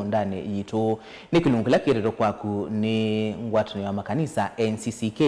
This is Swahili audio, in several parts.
miondani yitu ni kilungula kirero kwaku ni ngwatano ya makanisa NCCK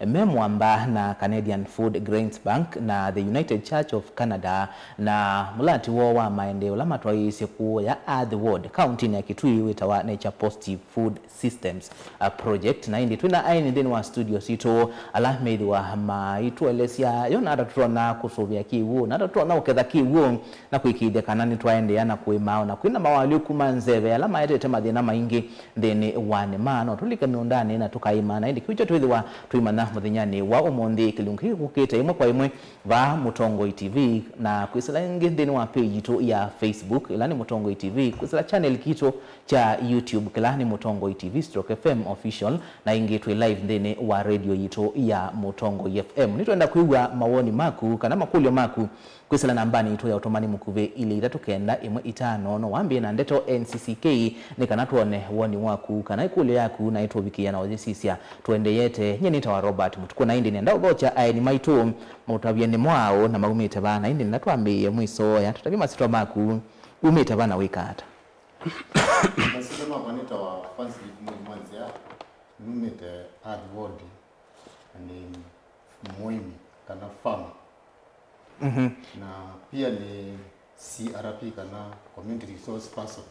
memwamba na Canadian Food Grains Bank na the United Church of Canada na mulati wa maendeleo la matwaisi ku ya Earth Ward county ya Kitui witawa Nature Positive Food Systems project na indi twina aini ndeni wa studio sito Alahmed wa maitu elesia yona atatuna kusuvia kiwu na atatuna uketha kiwu na kuikide kanani twaende yana kuimao na kuina mawali kumanzeve alama yete mathina maingi theni wane mano tulika miondani na tukaima na indi kiwicho twithiwa tuimana muthinyani wa umundi kilungi gukite imwe kwa imwe va Mutongo TV na kwisila ingi theni wa page tu ya Facebook ilani Mutongo TV kwisila channel kito cha YouTube kilani Mutongo TV /FM official na ingi tu live theni wa radio yito ya Mutongo FM nitwenda kuigwa mawoni maku kana makulio maku kwisila nambani ito ya otomani mukuve ili itatokenda imwe itano no wambie na ndeto NCCK ni kana tuone woni waku kana ikulio yaku na ito bikia na wazisisia tuende yete nye nita wa Robert mutuko na indi nenda ugocha aini maitu mutabieni mwao na maumite bana indi natuambie mwiso ya tutabima sito maku umite bana wikata nasema manita wa fancy mwanzia umite Earth Ward ni muhimu kana farm na pia ni CRP kana community resource person.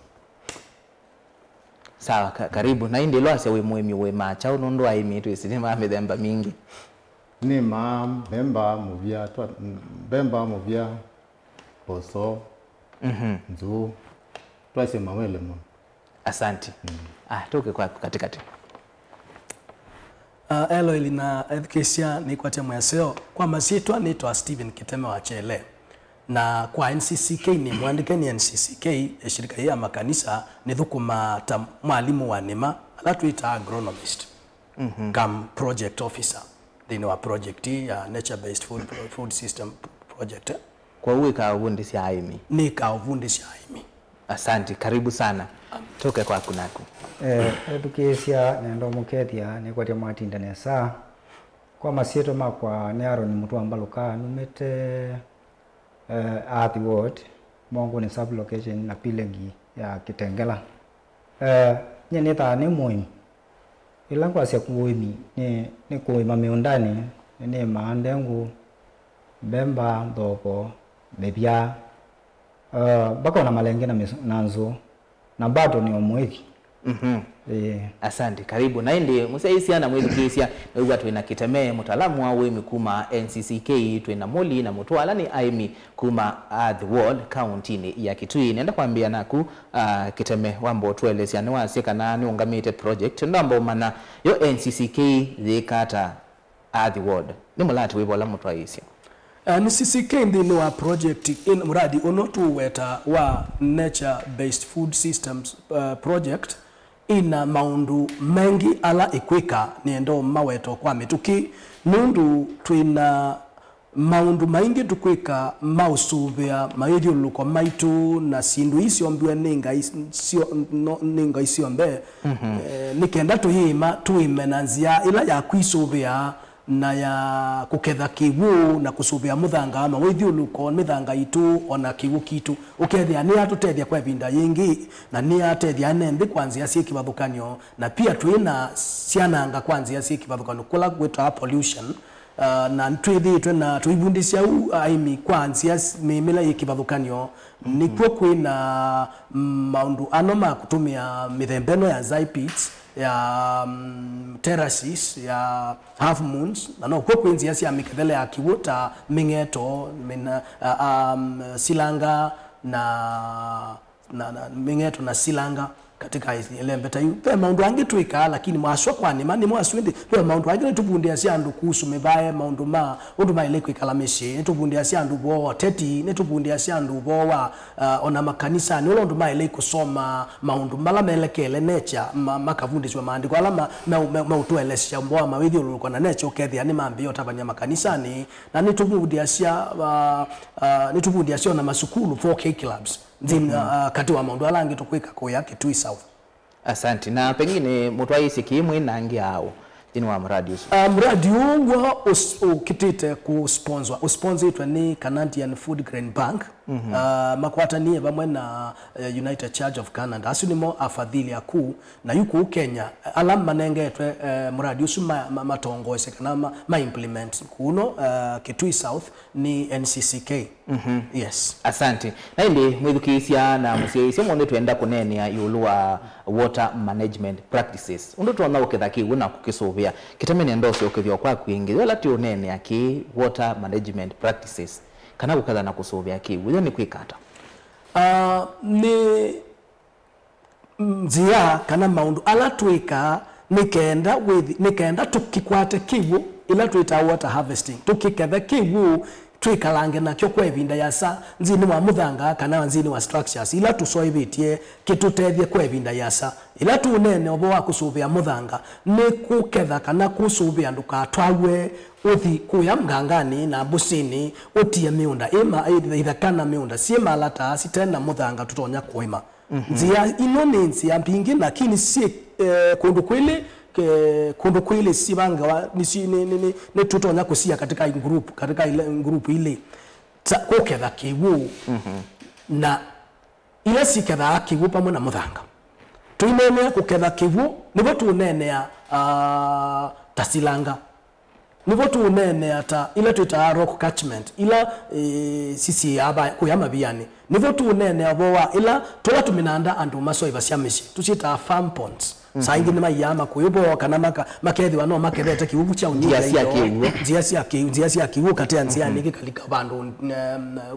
Sawa karibu na indi lwase we muhimi we macha unondo wa imi tu isinima amedhemba mingi ni memba muvia poso nzu twase mawele mo. Asante toke kwa katikati elo ilina education ni kwa temu ya seo kwa masitwa nitwa Steven Kiteme wa Chele na kwa NCCK ni mwandike ni NCCK shirika ya makanisa ni thukuma ta mwalimu wa nema ala tuita agronomist kam project officer thini wa project ya nature based food system project kwa uwe ka uvundi si haimi ni ka uvundi si haimi. Asante karibu sana toke kwa kunaku education nendo muketia ni kwa tiama tindanesa kwa masieto makwa ne Aaron mutu ambaluka numete Earth Ward mongo ni sub location na Pilengi ya Kitengela nyeneta ni muhimu ila kwa sia kuimi ni kuima miundani ni maandengu bemba ndoko bebia bako na malenge na nanzo na bado ni omweki Asante karibu na indi musaisi ana mwezi kisia wewe twina Kiteme mutaalamu wa wemi kuma NCCK twina moli na mutwala ni aimi kuma Earth Ward county ni ya Kitui nenda kwambia naku Kiteme wambo tuelezea ni wasika na ni ungamite project ndambo mana yo NCCK zikata Earth Ward ni mulati webola mutwaisi NCCK ndini wa project in muradi unotu weta wa nature based food systems project ina maundu mengi ala ikwika niendo maweto kwa mituki nundu twina maundu maingi tukwika mausuvia maidyo luko maitu na sindu isi ombiwa ninga isi ombe nikenda tuhima tuimenanzia ila ya kuisuvia na ya kuketha kiwu na kusuvia muthanga ama withiuluko mithanga itu ona kiwu kitu ukethia ni atutethia kwa vinda yingi na ni atethia nembe kwanzia cie kivathukanio na pia twina ciananga kwanzia cie kivathukanio kula gwita pollution na twithitwe na tuibundisha aimi kwanzia mimila ikivathukanio nikuo kwina maundu anoma kutumia mithembeno ya zipits ya terraces ya half moons na no kwa kwenzia cia mikethele ya kiwota mingeto silanga na mingeto na silanga katika ile mbeta yu maundu ange tuika lakini mwaswa kwani mani mwaswindi yo maundu ange tubundia cia andu kusu mebaye maundu ma undu maile kwikala meshi tubundia cia andu bo teti ne tubundia cia andu bo wa ona makanisa ni undu maile kusoma maundu mala melekele nature makavundishwa maandiko alama mautuelesha mboa mawithi uluko na nature ukethia ni mambio tabania makanisani na ni tubundia cia na masukulu 4K clubs kati wa maundu alangi tukwika kuya Kitui South. Asante na pengine mutwaisi kimwe na ngi hao jini wa mradi usu mradi huwa ukitite kusponsor itwa ni Canadian Food Grain Bank makwatanie bamwe na United Church of Canada asu nimo afadhili aku na yuko Kenya alam manengetwe muradi usu matongoese kana ma implement kuno Kitui South ni NCCK. Yes, asante na ndi mwithukisia na musieisio mwone twenda kunenia yulua water management practices undu tuona ukithaki wina kukisuvia kitamene ndosi ukithio kwa kwingi wala ti unene aki water management practices kana gukatha na kusuvia ki wile ni kwikata ni nzia kana maundu ala twika nikenda tukikwate kiwu ila twita water harvesting tukiketha kiwu twikalange nakyo kwa evinda yasa nzini wa muthanga kana nzini wa structures ila tusoivitie kitutethie kwa evinda yasa ila tu nene obo wa kusuvia muthanga ni kuketha kana kusuvia nduka twawe uthi kuya mgangani na busini utie miunda ima ithakana miunda siema lata sitena muthanga tutonya kuima nzia ino ni nzia mpingi lakini si kundu kwili sibanga ni tutonya kusia katika group ile koketha kiwu na ile siketha kiwu pamwe na muthanga tuinene kuketha kiwu nibo tunenea tasilanga nibo tunenea ta ile tuita rock catchment ila sisi aba kuyama biani nibo tunenea bowa ila tola tuminanda andu masoiva siamishi tuchita farm ponds saingi ni mayama kuyobo kana makethi wano makethete kiuvu cha unjia njia cia kiwu katia nzia niki kalika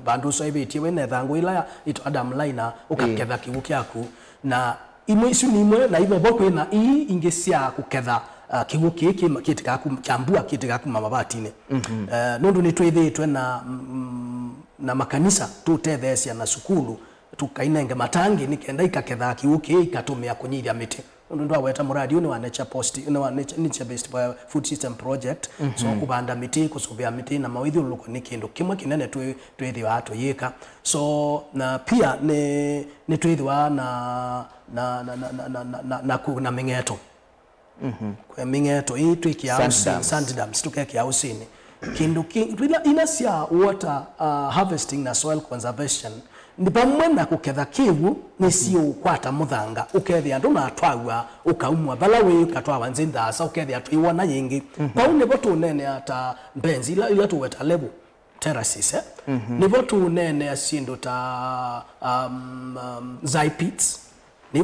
bandu so ibiti wene thangu ila ito Adam Laina ukaketha kiwu kyaku na imwe isu ni imwe na ibo boko na ii ingesia kuketha kiwu kiki kitika kuchambua kitika kumabatine nundu ni twithitwe na makanisa tutethesia na sukulu tukainenge matangi nikenda ikaketha kiwu kiki ikatumia kunyithia miti ndo aweta muradi ni wa nature based food system project so kubanda miti kusuvia miti na mawithi uluko ni kindu kimwe kinene twethi wa yika so na pia ni twethi wa na mingeto kwa mingeto hii twiki ya sand dams tukeki ya usini kindu ina sia water harvesting na soil conservation ni pamwe na kuketha kiwu ni sio kwata muthanga ukethia andu na atwawa ukaumwa bala we katwawa nzinda asa ukethia twiwa na yingi pau ne botu nene ata benzi ila tuweta level terraces ni botu nene asindo ta zipits ni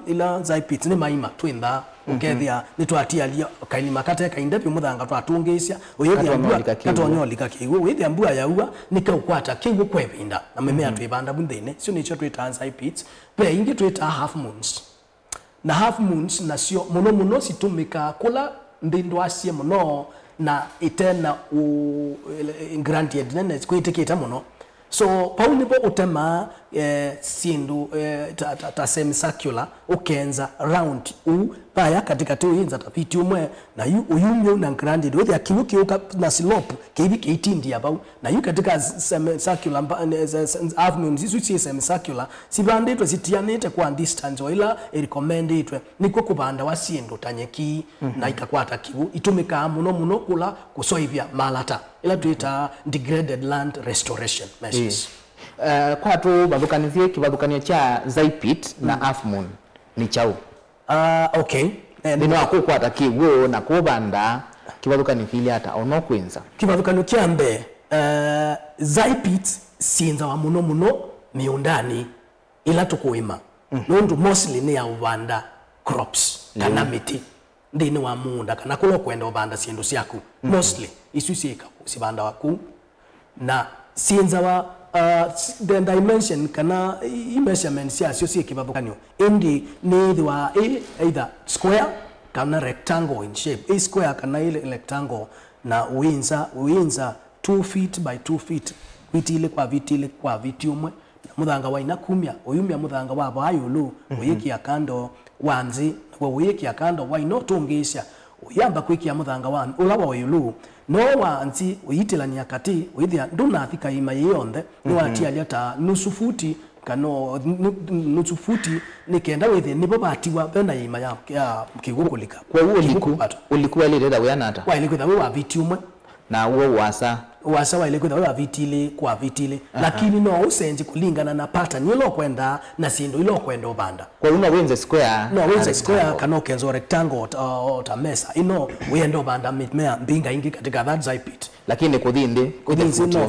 ila zipits ni maima twinda ukethia ni twatia lia kailima kateka indepi muthanga twatungisha uyethia mbua katonyolika kiwu uyethia mbua yaua nikaukwata kiwu kwebinda na mimea twibanda bunthene sio nicho twita zipits pe ingi twita half moons na half moons na sio muno situmika kula ndindu asie muno na itena granted nene kuitikita muno so paunipo utema sindu ta semicircular ukenza round paya katika tu inza tapiti umwe na uyumyo na granted with akiwuki na slope kibi kitindi abau na yu katika semicircular avenue zisu semicircular sibanditwe sitianite kwa distance ila recommended niko kubanda wasindu tanyeki na ikakwata kibu itumika muno kula kusoivya malata ila tuita degraded land restoration measures kwa tu badukanizie kibadukanio cha Zipit na half moon ni chao okay nino akukwata kiwu na kubanda kibadukani fili hata ono kwinza kibadukani kiambe Zipit sinza wa muno miundani ila tukuima nundu mostly ni ya ubanda crops kana miti ndini wa muunda kana kulo kwenda ubanda sindu siaku mostly isusika sibanda waku na sinza wa the dimension kana measurements ya sio kibabukanio indi ni wa either square kana rectangle in shape square kana ile rectangle na uinza 2 feet by 2 feet vitile kwa viti umwe muthanga wa inakumya uyumya muthanga wa bayulu uyiki akando wanzi wa uyiki akando wa inotungisha uyamba kwikia muthanga wa ulawa wayulu no wanzi uyitilania kati withia nduna thika ima yonde no atia liata nusu futi kano nusu futi nikenda withia nibo batiwa bena ima ya kigukulika kwa huo ulikuwa ile dada weanata wa ilikuwa wa viti umwe na huo wasa wasawa ile kwa vitile kwa vitile lakini no usenje kulingana na pattern ilo kwenda na sindo ilo kwenda obanda kwa una wenze square no wenze square kano kenzo rectangle ota mesa ino wenda obanda mitmea mbinga ingi katika that zipit lakini kuthinde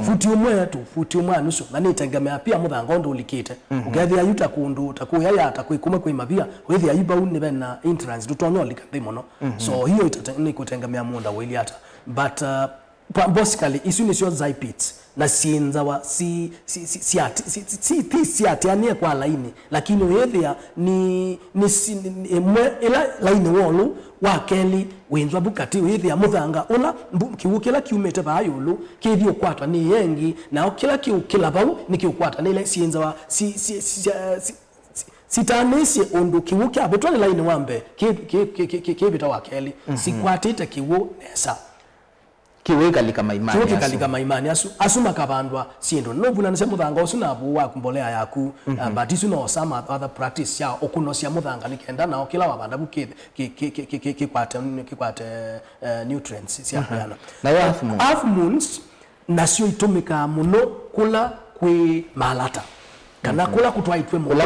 futi umwe tu futi umwe nusu na nitengemea pia muthango ndo ulikite ugathia yuta kundu takuya ya takuikume kuimabia wethi ayiba unne na entrance tutonyolika thimono so hiyo itatani kutengemea munda wili hata but basically isu ni sio zipits na siinza wa si atiania kwa laini lakini wethia ni ila laini wolu wa keli wenzwa bukati wethia muthanga ula kiukila kiumete bayulu kithio kwatwa ni yengi na kila kiukila bau ni kiukwata ni ile siinza wa sitanisi undu kiukia betwani laini wambe kibita wa keli sikwatite kiwu nesa kiweka likama imani kiweka likama imani asuma kabandwa sindo novuna nse muthanga usuna buwa kumbolea yaku but isu no some other practice ya okunosia muthanga nikenda na okila wabanda bukithe kikwate nutrients sia yana na half moons nasio itumika muno kula kwi malata kana kula kutwaitwe muno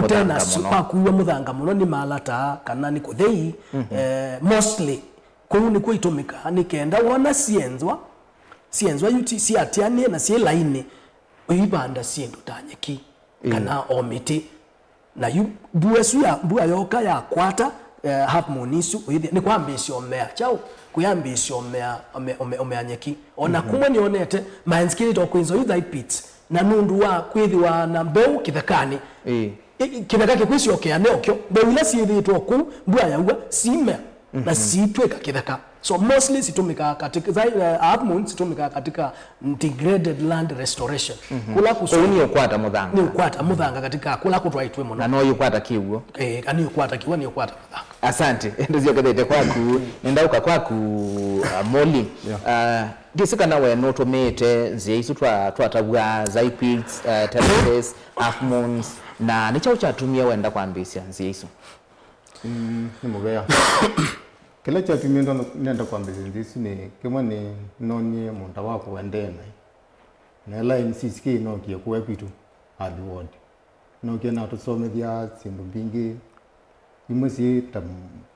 kutena kwa kuwa muthanga muno ni malata kana ni kuthei mostly kuni kuitumika nikenda wona sienzwa yuti si atianie na si laini uibanda siendo tanyeki kana omiti na yu buesu ya bua yoka ya kwata half monisu ni kwambisio mmea chao kuyambisio mmea nyeki ona kumwe nionete mainskili to kwinzo yu pits na nundu wa kwithiwa na mbeu kithekani kithekake kwisio ke anekyo mbeu ila siithitwo ku bua yaua sime na sitweka kitheka so mostly situmika katika half moon situmika katika integrated land restoration kula kusuni ukwata muthanga ni ukwata muthanga katika kula kutwaitwe muno na no ukwata kiugo ani ukwata kiwa ni ukwata muthanga asante ndizio kadete kwaku nendauka kwaku Molly disika nawe notomete nzeisu twatagwa zipits terraces half moons na nicho chatumia wenda kwambisia nzeisu ni mugaya kila cha pimindo nenda kwambisia nzeisu ni kama ni nonye monta wako wendena na line CSK no kia kwa kwitu hadi ward no kia na tusomethia sindu bingi imasi tam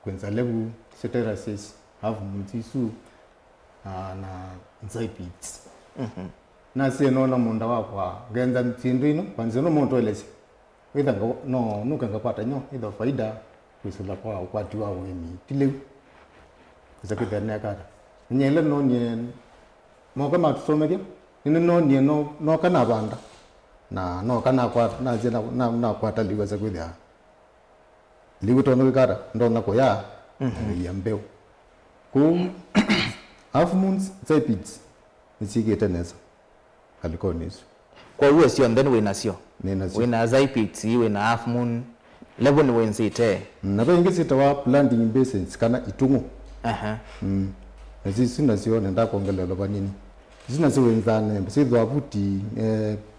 kwenza level terraces half moons isu na zipits na se no na monda wako genza mtindu ino kwanza no monto elese witha no nukanga pata nyo ida faida kwisula kwa ukwati wa wemi tile kuzakitha nekata nyele no nye moka matusomethia ino no nye no kana banda na no kana kwa na zena na kwata liwa za kwithia liwa tono kara ndona ko ya ya mbeu ku half moons zipits nisigete nesa alikonis kwa uwe sio then we nasio Nenasio. wina zipits wina half moon level ni wenzite na bengi sitawa planting basins kana itungu nasi sinasio nenda kuongelelo banini sinasio wenzane sidwa abuti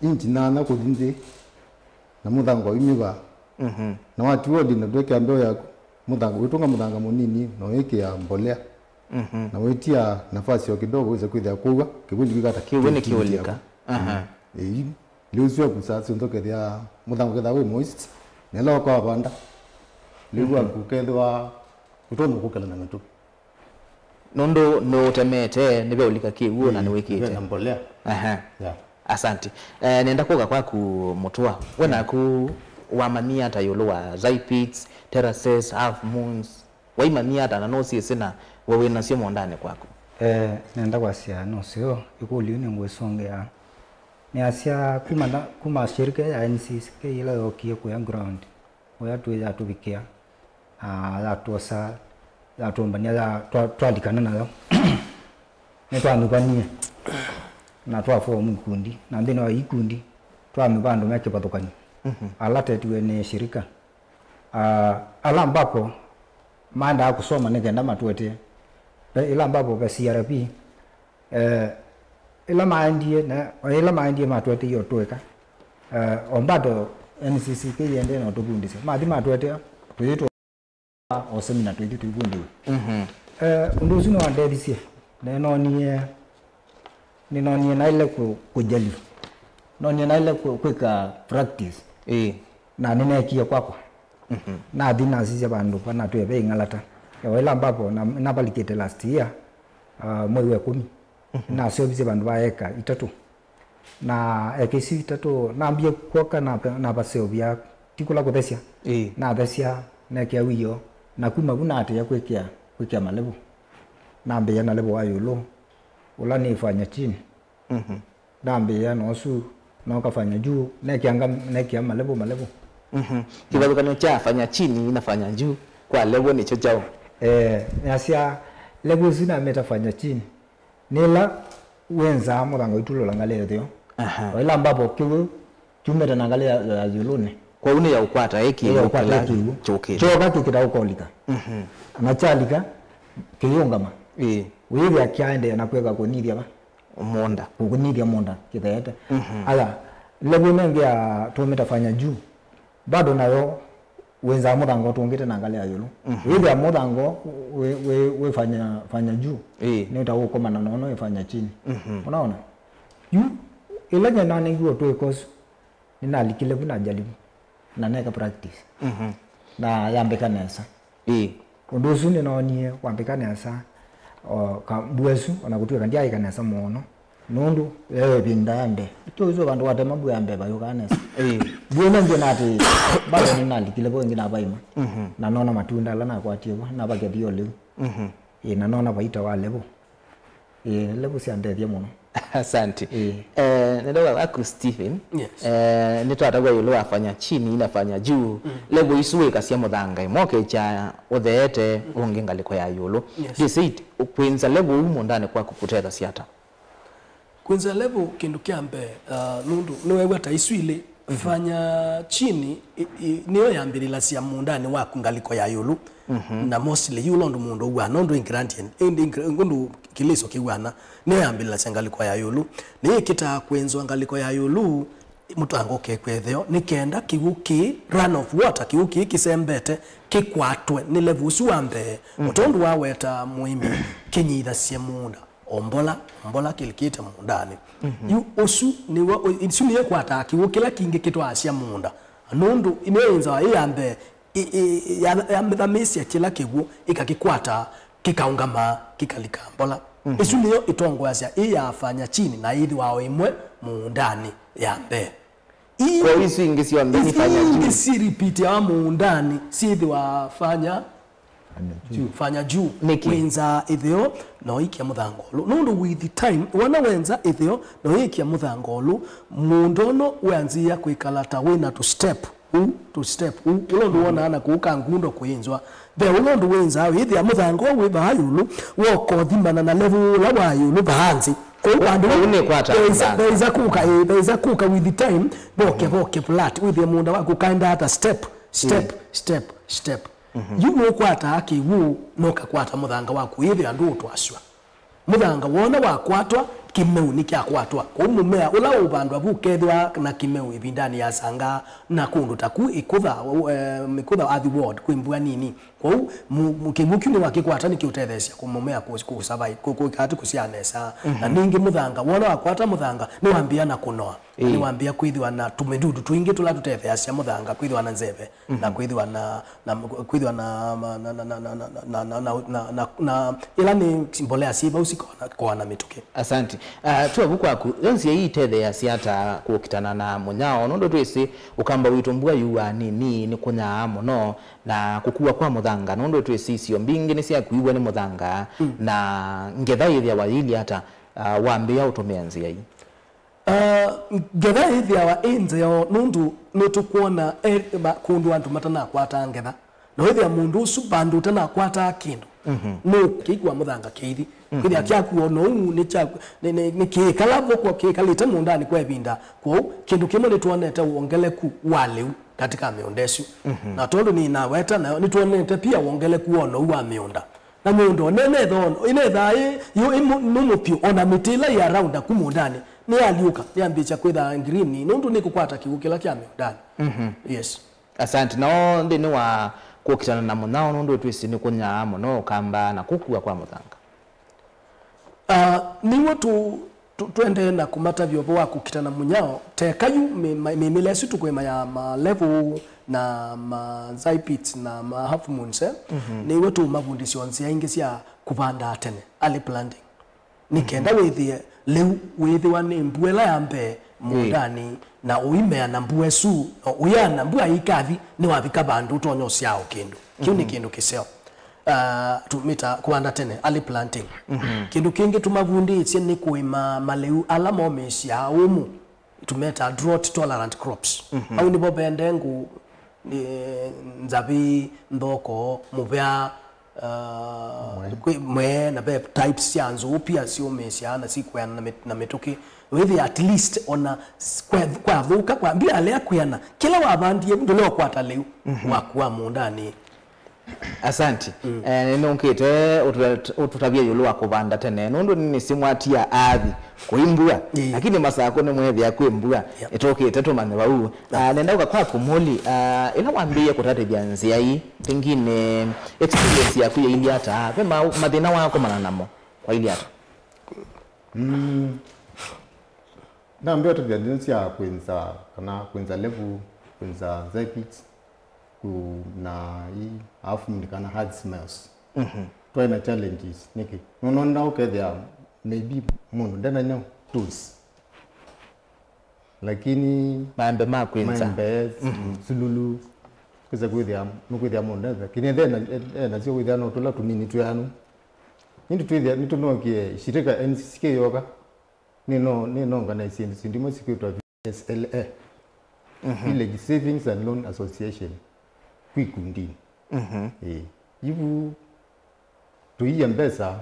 inji nana kudinze na muthango imiba na watu wodi na doke ambao ya muthango witunga muthanga munini no yake ya mbolea na wetia nafasi ya kidogo uweze kuithia kuwa kibuni kikata kiwene kiolika leo sio kusatsi ndoke dia muthango ketha we moist nelo kwa banda liwa kukethwa utono kukela na ngatu nondo no temete nibe ulika kiuo na niwekite na mbolea yeah. Asante nenda kuga kwaku mutua wena ku wamania tayolo wa zipits terraces half moons waimania ta na no sina wewe na sio mondane kwako nenda kwa sia no sio ikuli ni ngwesongea ni asia kuma shirika ya NCSK ile yokie kwa ground oya tuya tubikia la tosa la tombania la twalikana nayo ne twamibanie na twafomu kundi na ndino wa ikundi twamibando meke patokani alatetwe ni shirika ala ambapo manda kusoma nigenda matwete ila ambapo kwa CRP ila maandie matwete yo tweka ombado NCCK yende no tugundise mathi matwete twito o seminar twito tugundiwe undu sino andethie neno ni ninonie na ile kujali nonie na ile kuweka practice na ninaekia kwako na dina sisi bandu pana tuwe ngalata ya ila ambapo na balikete last year mwezi wa 10 na sio bize bandu baeka itatu na ekisi itatu na ambie kwaka na baseo bya tikula kuthesia na thesia na kia wiyo na kuma buna ate ya kwekea malebu na ambe na lebo ayulo ula ni fanya chini na ambe ya nosu na kafanya juu na kia malebu kibaruka cha fanya chini inafanya juu kwa lebo ni cho chao yasia lebo zina metafanya chini nila wenza murango itulo langale yo wala ambapo kivu tumeta nangalia ya yulune kwa une ya ukwata eki ya ukwata choke choka kitaokolika anachalika kiyongama wewe akiaende anakweka kunithia ba monda kunithia monda kitaeta ala lebo mengia tumetafanya juu bado nayo wenza murango tungite nangalia yulu wewe murango we fanya juu ni utaukoma na nono ifanya chini unaona ilanya nani nguo tu because ninalikile buna jaribu na neka practice na yambeka nesa undusu ni nonie wambeka nesa ka buesu onakutuka kandia ikanesa mono nundu wewe bindambe tuzo bandu watema buyambe bayo kanesa buena ndio nati bado ninalikile bo ngina baima na nona matunda la na kwatiwa na bagedio leo na nona baita wale bo lebo siandedia mono. Asante. Ndoga wako Stephen. Nitwatagwa yulo afanya chini inafanya juu. Lebo isuwe kasia muthanga moke cha otheete ongengaliko ya yulo. Disit kwenza lebo umo ndani kwa kupoteza siata. Kwenza lebo kindu kiambe nundu niwewe ta iswile fanya chini niyo yambirila sia mundani wa kungaliko ya yulu na mostly yulo ndo mundo wa nondo ingredient ngundu kiliso kiwana niyo yambirila sia ngaliko ya yulu ni kita kwenzo ngaliko ya yulu mutango kekwetheo nikenda kiwuki run of water kiwuki kisembete kikwatwe ni levusu wambe mutondu waweta muimi kinyitha sia munda ombola kilikita mundani yu osu niwa insuniye kwata kiwukila kinge kitwa asia munda nundu imeenza iyambe ya mesi akila kiwu ikakikwata kikaungama kikalika mbola isuniyo itongo asia iyafanya chini na idhi wao imwe mundani yambe kwa hiyo ingesi wambeni fanya juu ingesi repeat ya mundani si idhi wafanya fanya juu wenza ithio no ikia muthangolu nundu with the time wana wenza ithio no ikia muthangolu mundono wanzia kuikalata wina to step ulondo wona ana kuuka ngundo kuinzwa the ulondo wenza ithia muthango we bayulu woko thimana na level la bayulu bahanzi kwa bandu une kwata beza kuka with the time boke flat with the munda wako kinda hata step yuno kwata akiwu noka kwata muthanga waku ithi andu utwaswa muthanga wona wakwatwa kimeu nikiakwatwa kwa mumea ula ubandu abukethwa na kimeu ibindani ya sanga na kundu taku ikutha mikutha athi ward kwimbua nini kwa mukimuki ni wakikwata nikiutethesia kumumea kusurvive kukati kusianesa na ningi muthanga wona wakwata muthanga ni wambia na kunoa ni wambia kwithwa na tumedudu tuingi tula tutethesia muthanga kwithwa na nzeve na kwithwa na ila ni mbolea siba usikona kwa na mituke. Asante. Tuabu kwaku yonsi hii tethe ya siata kukitana na munyao nondo twese ukamba witumbua yuwa ni kunya mono na kukua kwa muthanga nondo twese sio mbingi ni sia kuibwa ni muthanga na ngetha ithia wayili hata wambia utumia nzia hii ngetha ithia wa enze nundu nutukuona kundu antu matana kwata ngetha no ithia mundu usu bandu tana kwata kindu no kigwa muthanga kithi kithia kyakuo no ni kikala voko kikalita mundani kwa ibinda kwa kindu kimwe ni tuonete uongeleku wale katika miondeshu na tondo ni naweta na ni tuonete pia uongeleku ono wa mionda na miondo nene thono inetha yo numupio ona mitila ya round kumundani ni aliuka yambicha kwitha green nundu ni kukwata kigukila kya miondani yes. Asante no ndi ni wa kukitana na munao nundu twisi ni kunya mono kamba na kukua kwa muthanga ni watu twende na kumata vyobo wa kukitana munyao tekayu milesu tukwema ya ma level na ma zaipits na ma half moons ni wetu mavundisyo nsia ingi cia kubanda tene early planting nikenda withie leu withiwa ni mbuela ya mbe mundani na uimea na mbuesu uyana mbua ikathi ni wavika bandu tonyo ciao kindu kiu ni kindu kiseo tumita kuanda tene early planting kindu kingi tumavundithie ni kuima maleu ala momecia umu tumeta drought tolerant crops au ni bobende ngu nzabi ndoko muvya mwe na be types cia nzu pia sio mecia na sikwa na metuki with at least ona kwa vuka kwa mbia ale kuyana kila wabandie ndole kwata leu wakwa mundani. Asanti. Nino nkite ututabia yulu wa kubanda tene nundu nini simwatia athi kuimbua lakini masako ne mwethi ya kuimbua itokite tumane bau nenda kwa kumuli ila wambie kutatebya nzia hii pengine experience ya kuya ili hata pema madina wako mananamo kwa ili hata na mbio tubyandinsi ya kwenza level kwenza zaipits na hii afu ndikana hard smells twaina challenges niki nononda ukethia maybe mundu ndena nyo tools lakini maembe makwenza sululu kuza kwithia mundu lakini then sio kwithia no tula tunini tuyanu nindu twithia nitunokie shirika NCCK yoga nino ngana sindimo sikitwa SLA Village Savings and Loan Association kwikundi ibu tuiye mbesa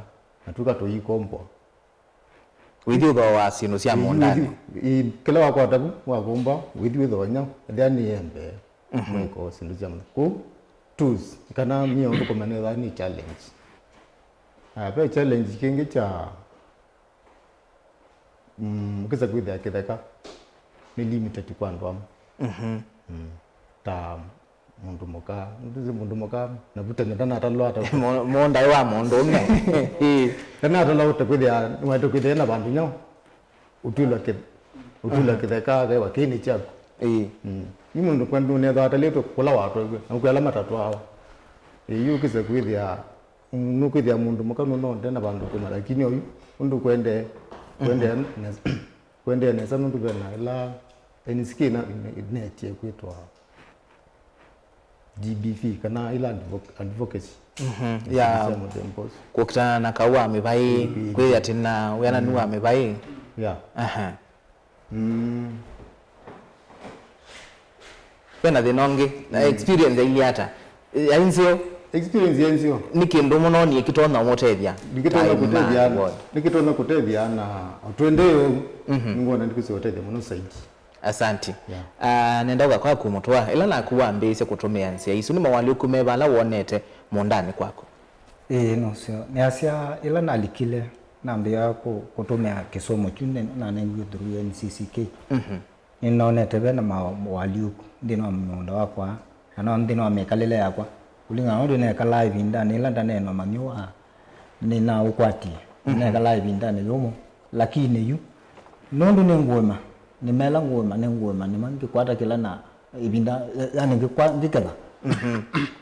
natuka tuikombo withio wa sino cia mondani kila wakwata wakomba withio thonya ndani yembe mweko sino cia ko tools kana mio ndo komane ni challenge pe challenge kingi cha kisa kwithia kitheka ni limited kwa ndwa ta mundu muka na butene tana atalwa ata monda wa mondo me tana atalwa utakwithia watu kwithia na bandu nyo utula kitheka ga wakini chako ni mundu kwandu ne dha ataleto kula watu na kwela matatu hawa iyo kisa kwithia nukwithia mundu muka no ndena bandu kuma lakini oyu mundu kwende nesa nundu bena ila NCCK na inetie kwitwa GBV kana ila advocacy ya kukitana na kawa amebai kweli atina wena nuwa amebai pena thinongi experience ili hata yainzio experience yenzio nikindu muno ni kitona motethia nikitona kutethia na twendeo ngona ndikisotethia muno saidi. Asanti. Nenda kwa kumutwa ila na kuwambise kutumia nsia isu ni mawali kumebala wonete mondani kwako. No sio ni asia ila nalikile nambia kutumia kisomo chune na nengu through NCCK ninaonete bena mawali ndino munda wakwa ana ndino amekalele yakwa ulinga ndo ne kala live ndani ila ndane no mamiwa nina ukwati ne kala live ndani yomo lakini yu nondo ne ngoma nimela ngoma ne ngoma ni mangi kwata kila na ibinda yani ngikwa ndikela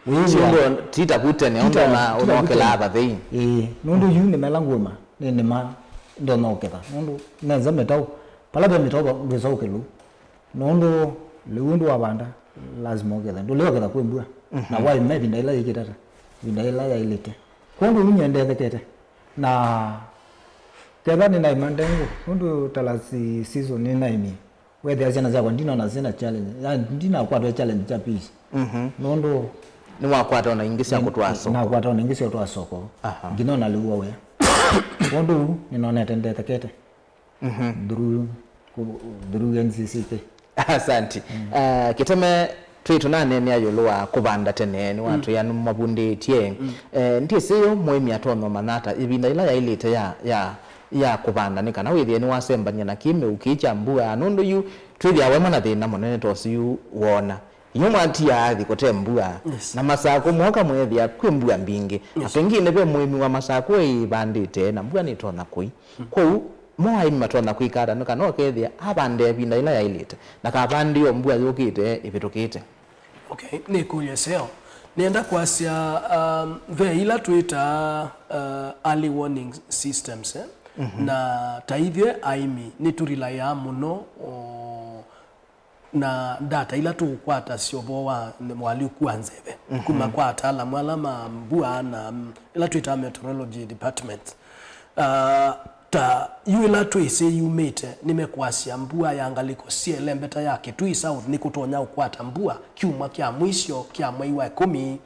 Wewe tita kutene ndo na unokela hapa vein nondo yu nimela ngoma ni ma ndo nokela nondo naza metao pala be metao ngeza ukelu nondo leundo wabanda lazima ogela ndo leo kela kwembua na wai maybe ndaila yikitata ndaila ya ilete kwangu nyende tete na kebani na imandengo ndo talasi season ni naimi whether azana za ndina na zena challenge ndina kwa challenge cha peace nondo ni wakwata na ingisi akutwa soko na kwata na ingisi akutwa soko ngino na liwa we ndo ninaona tende tekete duru NCCK. Asante. Kiteme twituna ni ayolwa kubanda tene ni watu ya mabundi tie ndiye seyo mwemi atono manata ibinda ila ya ilete ya kubanda ni kana withie ni wasembanya na kime ukicha mbua nondo yu twithia we mana thina munene tosi yu wona inyuma atia athi kote mbua na masako mwoka mwethia kwi mbua mbingi na pengine be mwemi wa masako ibandite na mbua ni tona kui kwa moa imatona kwikara no kana okethia abande binda ila yailite na kabandi ombua yukite ipitukite. Okay, ni kulyeseo nienda kwasia ve ila tuita early warning systems na taithye aimi ni turilaya muno na data ila tukwata siobo wa mwali kuanzebe kuma kwa ataalamu alama mbua na ila tuita meteorology department ta ila tuise yumete nimekwasia mbua yangaliko siele mbeta yake tui south ni kutonya ukwata mbua kiuma kya mwisho kya mwezi wa 10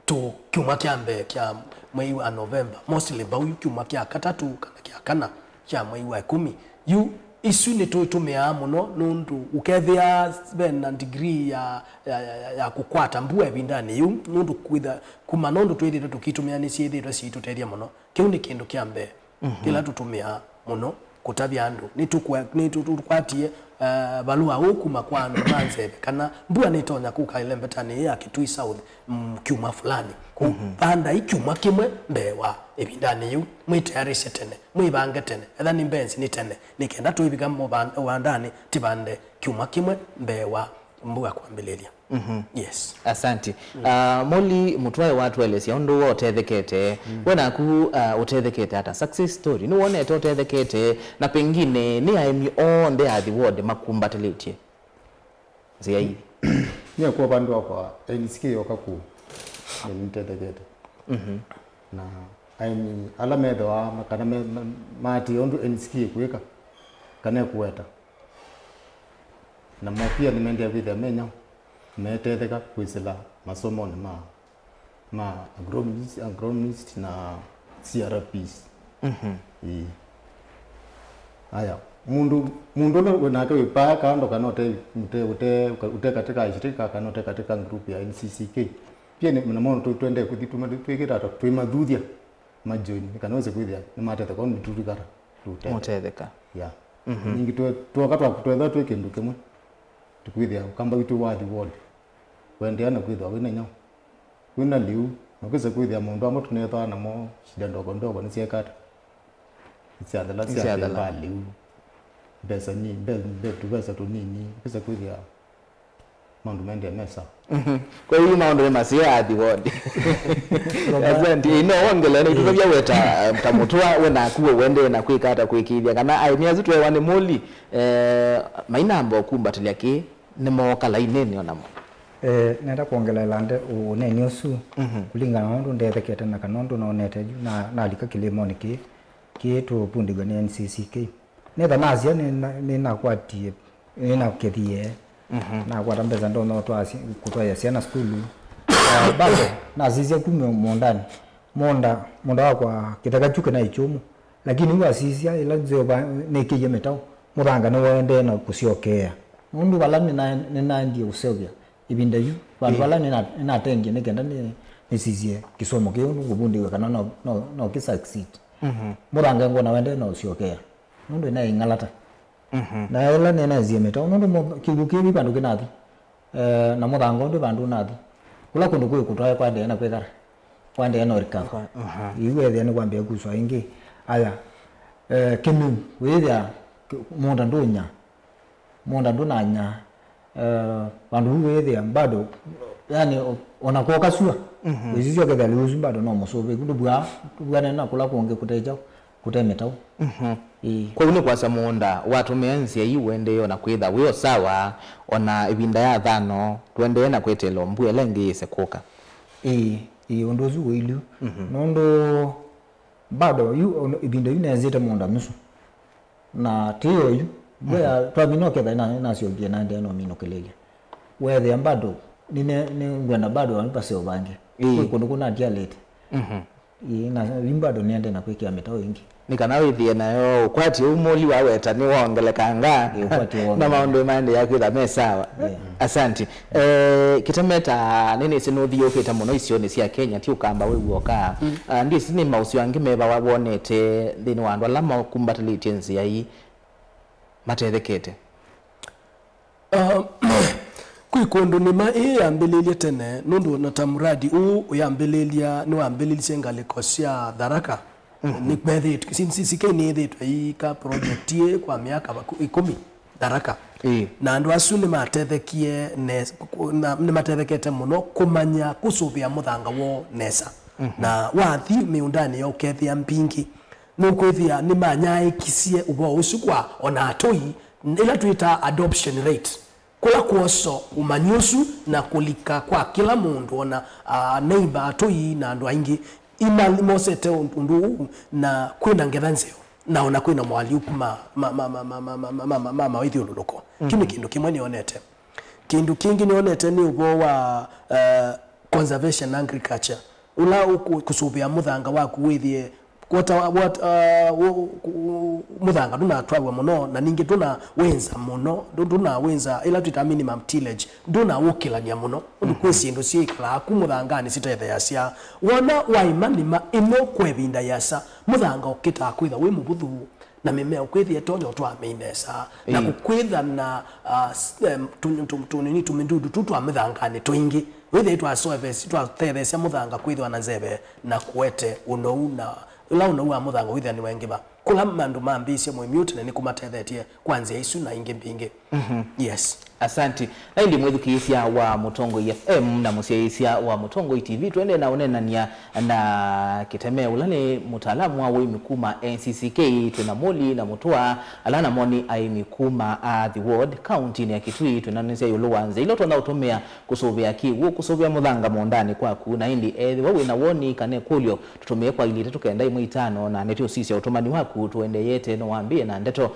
to kiuma kya mbe kya mwezi wa November mostly ba kiuma kya katatu kana kya kana kya mwezi wa 10 yu isu ni tutumia muno nundu ukethia na degree ya kukwata mbua ebindani yu nundu kwitha kuma nundu twithite tukitumia ni ciithitwe cituteria muno kiu ni kindu kya mbe kila tutumia muno kutabia andu ni tukwatie balua huku makwano manzebe kana mbua nitonya kuka ile mbetani ya kitui south kiuma fulani kupanda ikiuma kimwe mbewa ebindani yu mwitayarishe tene mwibange tene etha ni mbenzi ni tene nikenda tuibika wandani tibande kiuma kimwe mbewa mbua kwambililia. Yes. Asante. Moli mutwae watu elesi ondo otethekete wena ku otethekete hata success story ni wone otethekete na pengine ni aimi on the award makumbatelete zia hivi ni kwa bandu kwa NCK yokaku ni mtethekete na aimi alamedo wa makana mati ondo NCK kuweka kana kuweta na mapia nimendia vida menya metetheka kwisila masomo ni ma agronomist na CRPs. Aya mundu wenake wipa kando kanote ute katika shirika kanote katika group ya NCCK pia ni mnamono twende kudituma twikira twimathuthia majoini kanaweza kwithia ni matete kwa miturikara mutetheka ya ningi twakatwa twetha twikindu kimwe tukwithia kamba witu wa ward wendeana kwithwa wina nyo wina liu nakisa kwithia mundu amo tunetha namo shida ndogo ndogo ni ciekata ciathala liu pesa ni pesa tu nini pesa kwithia mandu mende mesa kwa hiyo maondo ni masia award asante ino ongela ni tuvya weta mtamutwa wena kuwe wende na kwikata kwikithia kana aimiazi tuwe ni moli mainambo kumbatilia ki ni mokala ineni onamo nenda kuongelela nde uneni usu kulingana na ndo ndethekete na kanondo na onete ju na alika kilimo niki kitu pundigo ni NCCK netha nazia ni nakwatie ni nakethie na kwa tambeza ndo no twasi kutwaya siana skulu bado nazizia kume mondani monda wakwa kitakachuke na ichumu lakini huwa sisia ila zoba nekije metao muranga no wende na kusiokea mundu wala ni nandi usevya ibinda yu wala ni atengi nekenda ni sizie kisomo kyo ngubundi kana no kisucceed muranga ngona wende na usiokea mundu na ingalata na ila nena ziemeta mundu kibukibi bandu kinathi na murango ndo bandu nathi kula kundu kutwaye kwa ndena kwethara kwa ndena rikava iwe thene kwambia kuswa ingi aya kinu withia monda ndunanya bandu withia bado yani onakoka sua wizizio ketha liuzu bado no musobe kundu bwa na kula kuonge kuteja kutemetao kwa uni kwa samonda watu meanzia hii wende yo na kwitha wio sawa ona ibinda ya thano tuende na kwetelo mbue lengi sekuka ondozu wilu nondo bado yu ibinda yu nezeta monda nusu na tiyo yu bwa twamino ketha na sio bia na ndeno mino kelele wethe bado ni ngwenda bado anipase obange kundu kuna dialete na bado niende na kwikia metao ingi nikana withie nayo ukwati umoli waweta ni wongelekanga na maondo mande yakwitha mesawa asante kitameta nini sinuthio kita muno icio ni cia Kenya ti ukamba we guoka ndi sini mausio angi meba wabonete thini wandu alama kumbatilite nzia hii matethekete kwikundu nima yambelelia tene nundu na tamradi u yambelelia ni wambelelia ngaliko cia Tharaka ni kwethitwe CCK ni thitwe ika project ye kwa miaka 10 daraka na andu acu ni matethekie ni matethekete muno kumanya kusuvia muthanga wo nesa na wathi miundani yo kethia mpingi no kwethia ni manyaikisie ubo ucu kwa ona atoi ila tuita adoption rate kula kuoso umanyusu na kulika kwa kila mundu ona neighbor atoi na andu aingi imali mosete undu na kwina ngethanzeo na ona kwina mwali ukuma mama withi ululuko kimi kindu kimwe nionete kindu kingi nionete ni ubo wa conservation agriculture ula kusubia muthanga waku withie muthanga duna twagwa muno na ningi duna wenza muno duna wenza ila tuita minimum tillage duna wukilania muno kwisi ndo ciikala ku muthangani citethe yacia wona waimanima ino kwebinda yasa muthanga ukita kwitha wi mubuthu na mimea ukwithia tonyo twa minesa na kukwitha na tunini tumindudu tutwa muthangani twingi withe twa service twa tethe cia muthanga kwithwa na nzebe na kwete unou na ila unou wa muthanga withe ni wengiba kula mandu mambicie mwimute ni kumatethetie kwanzia isu na ingi mbingi yes. Asante. Na ndi mwethukisia wa Mutongo FM na musiaisia wa Mutongo TV twende na onenania na kiteme ulane mutaalamu wa mikuma NCCK tuna moli na mutua alana moni ai mikuma the ward county ni Kitui tunanisia yuluwanze ilo tona utomea kusovea kiwu kusovea muthanga mondani kwa kuna indi wawe na woni kane kulio tutomea kwa ili tukenda imwe 5 na netio sisi utomani waku tuende yete no waambie na ndeto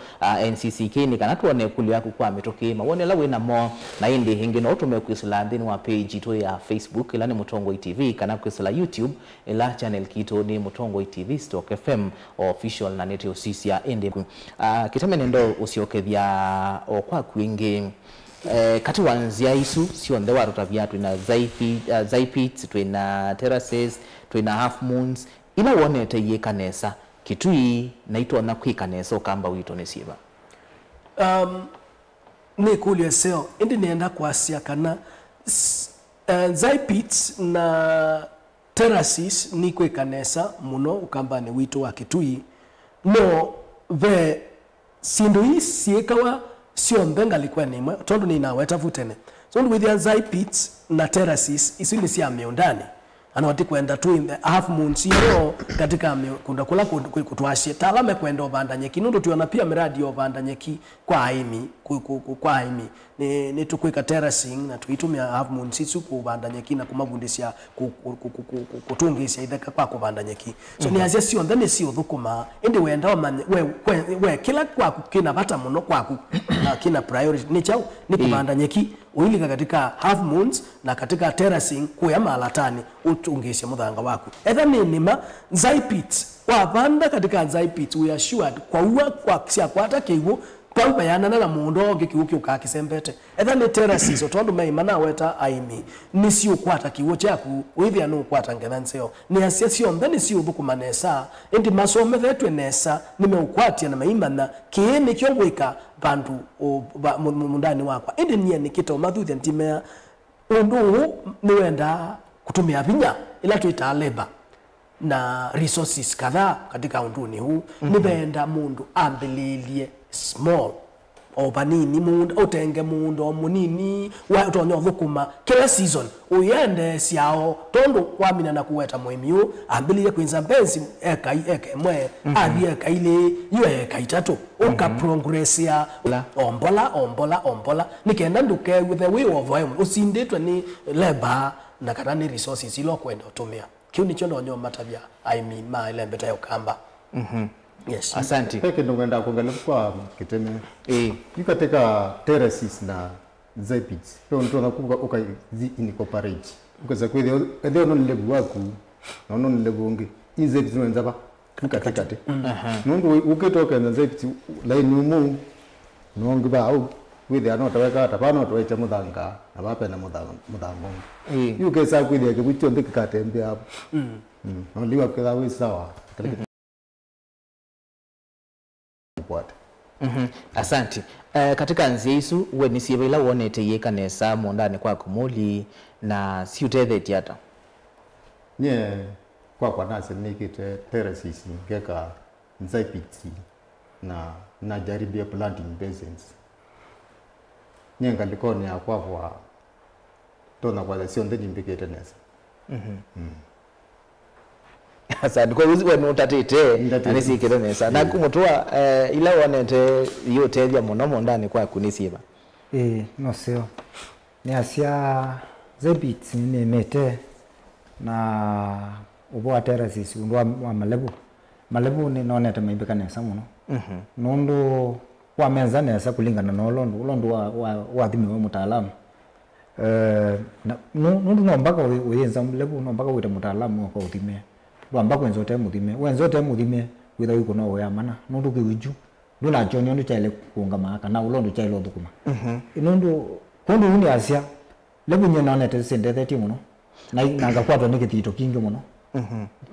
NCCK ni kana tuone kulio yako kwa metoke mawone lawe na mo na indi hingino utume kwisila ndini wa page ito ya Facebook ila ni Mutongo TV kana kwisila YouTube ila channel kito ni Mutongo TV Stock FM official na netio sisi ya indi kitame nendo usiokethia okwa kwingi kati wanzia isu sio ndewa rutavia tuina Zaipits tuina terraces tuina half moons ila wonete ye kanesa Kitui naitwa na kwikanesa okamba wito ne siba ni kulia seo indi nienda kwasia kana Zaipits na terraces ni kwikanesa muno ukamba ni wito wa Kitui no ve sindu isiekawa sio mbenga likwa nimwe tondu ni naweta vutene so with Zaipits na terraces isili sia miundani anawati kwenda tu in the half moon sio katika kunda kula kutwashie talame kwenda obanda nyeki nundo tuona pia miradi obanda nyeki kwa aimi kwa aimi ni tukweka terracing na tuitumia half moon sisu kubanda nyeki na kumagundisia kutungisia itheka kwa kubanda nyeki so ni azia sio ndane sio thukuma indi wenda we kila kwa kina bata muno kwa kina priority ni chao ni kubanda nyeki uilika katika half moons na katika terracing kuya malatani utungishe muthanga waku etha ni nima Zaipits wabanda katika Zaipits we assured kwa uwa kwa kisia kwata kiwo kwa bayana na mundo ogikiuki ukakisembete etha ni terraces otondu meimana weta aimi ni sio kwata kiwo chaku withia no kwata ngethanseo ni asia sio mbeni sio thukumanesa indi masome thetwe nesa nimeukwati na meimana kiini kyo gwika bandu mundani wakwa indi nie nikito mathuthia ntimea undu ni wenda kutumia vinya ila tuita labor na resources kadhaa katika unduni huu ni benda mundu ambililie small obanini mundu otenge mundu munini wa utonyo thukuma kila season uyende siao tondu wamina na kuweta muhimiu ambililie kwinza mpenzi eka mwe athi eka ile yu eka itatu uka progress ya ombola nikenda nduke with the way of him usindetwe ni labor na kana ni resources ilo kwenda utumia kiu ni chondo nyo matabia ma ile mbeta yo kamba yes. Asante. Peke ndo ngenda kuangalia kwa kiteme katika terraces na Zaipits ndio ndo nakuka ukazi incorporate ukaza kweli ndio ndo lebu wako na ndo lebu ngi hizi Zaipits ndo nzaba katikati ndo ukitoka na Zaipits line mu nongi ba au with ya nota weka tapano to echa muthanga na bape na muthango yuke sa kweli yake bucho ndikatembe hapo no liwa kwa wewe sawa Asante. Katika nzi isu we nisibila wonete ye kanesa mondani kwa kumuli na siutethe tiata nye kwa nasi nikite terraces ngeka nzaipitsi na jaribia planting basins nyenga likoni ya kwa tona kwa sio ndeni mbikete nesa asa ndiko uziwe no tatete anisi kire nesa na kumutwa ila wonete yotethia muno ndani kwa kunisiba no sio ni asia zebits ni mete na ubo terraces undwa wa malebu ni nonete maibika nesa muno nundu wa menza nesa kulingana na ulondo wa thimi wa mutaalamu nundu no mpaka uyenza mlebu no mpaka wita mutaalamu kwa uthime rwamba kwenzote muthime witha wiko no ya mana nundu kiwiju nduna chonyo ndo chaile kuunga maka na ulondo chaile thukuma nundu kundu uni asia lebu nyena nete sendete muno na ngakwatwa ni kitito kingi muno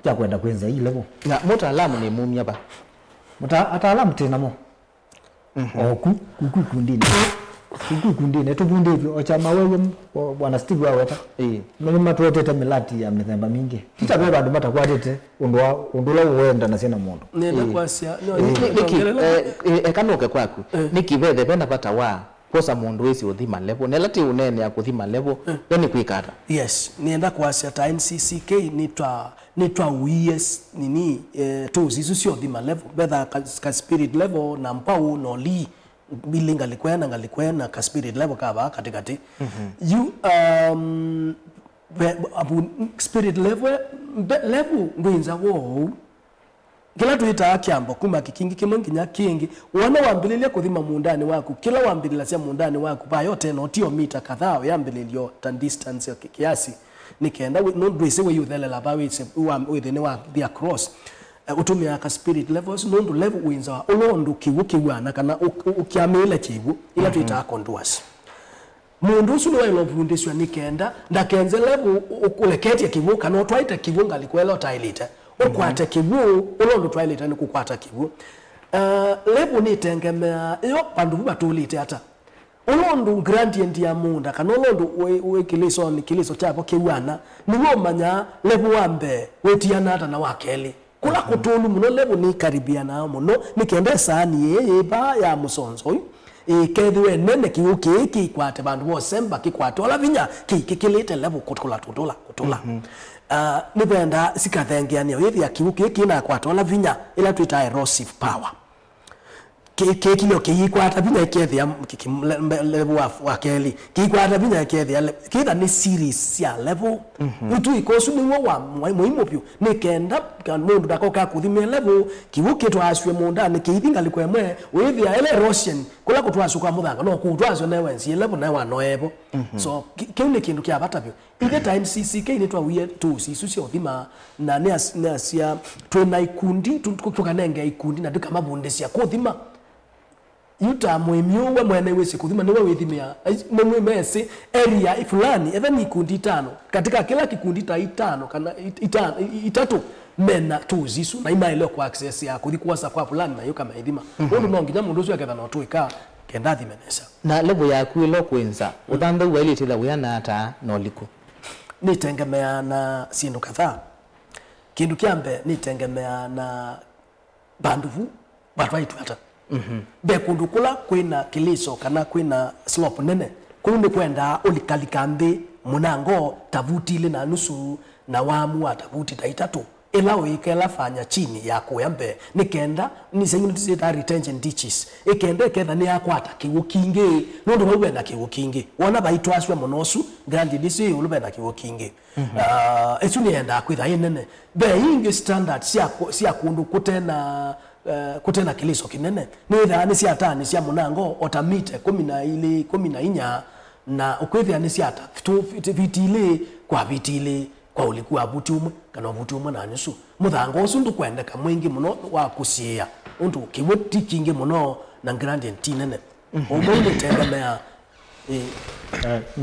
cha kwenda kwenza hii lebu na mutaalamu ni mumya ba ataalamu tena mo kundine tukunde hivyo ochama wewe bwana Steve waweta nini matuwetete milati ya mithemba mingi kitabeba andu matakwatete undula uwenda na sina mundu nenda kwasia ekanoke kwaku nikibethe pena pata wa posa mundu wisi uthima level nelati unene ya kuthima level yani kwikata yes nienda kwasia ta NCCK nitwa wies nini tu sisu sio thima level betha ka spirit level na mpau no li bilinga likwena ka spirit level kaba katikati you abu spirit level ndinza wo kila tuita akyambo kuma kikingi kimwe nginya kingi wana wambililia kuthima mundani wako kila wambililia sia mundani wako ba yote no tio mita kadhaa yambililio tan distance ya kiasi nikenda no ndwise we yuthelela ba within wa the across utumia ka spirit levels nundu level winza ulondo kiwana kana ukiamile kivu ila tuita contours mundu usu niwa ilobundiswa nikenda ndakenze level ukuleketia kivu kana twaita kivu ngalikwela tailita ukwata kivu ulondo tailita ni kukwata kivu level ni tengemea yo bandu batulite hata ulondo gradient ya munda kana ulondo we kiliso chapo kiwana niwo manya level wambe wetiana hata na wakeli kula kutulu muno level ni karibia na muno nikende sani yeye ba ya musonzo kedwe nene kiuki kwate bandu bose mbaki kwate ola vinya kikilite level kutula nibenda sikathengiania yethi ya kiuki kina kwate ola vinya ila tuita erosive power kekilio kikwata vinya kethia level wa keli kikwata vinya kethia kitha ni series ya level utu ikosu ni wa muhimu pio nikenda kan mundu dakoka kuthimia level kivuki twaswe munda ni kithinga likwemwe withia ele erosion kula kutwasuka muthanga no kutwaswe na wensi level na wa noevo so kiuni kindu kia bata pio ile time CCK ni twa we tu sisusi othima na neasia twena ikundi tukanenge ikundi na duka mabundesia kuthima yuta muimiuwe mwene wese kuthima niwe withimia mwe mesi area fulani even ikundi 5 katika kila kikundi ta 5 kana itatu mena tuzisu na imaile kwa access ya kuthikuasa kwa fulani na yuka maithima undu no nginya mundu ucio aketha no tuika kenda thimenesa na level ya kuilo kwenza uthambe wele tila wiyana ata noliko nitengemea na sindu kadhaa kindu kiambe nitengemea na banduvu batwaitu hata bekundu kula kwina kiliso kana kwina slope nene kundi kwenda ulikalikambe munango tavuti ile na nusu na wamu atavuti taitatu ila wikela fanya chini ya kuyambe nikenda ni senyu ta retention ditches ikenda ketha ni yakwata kiwu kingi nundu wawenda kiwu kingi wona baitwaswe munosu grandi disi ulubenda kiwu kingi esu ni enda kwitha inene be ingi standard sia kundu kutena kiliso kinene nitha ni cia tani cia munango otamite 14 na ukwithia ni cia ta vitile kwa vitile kwa ulikuwa buti umwe kana buti umwe na nusu muthango usu ndukwendeka mwingi muno wa kusia undu kiwoti kingi muno na gradient nene omundi tengemea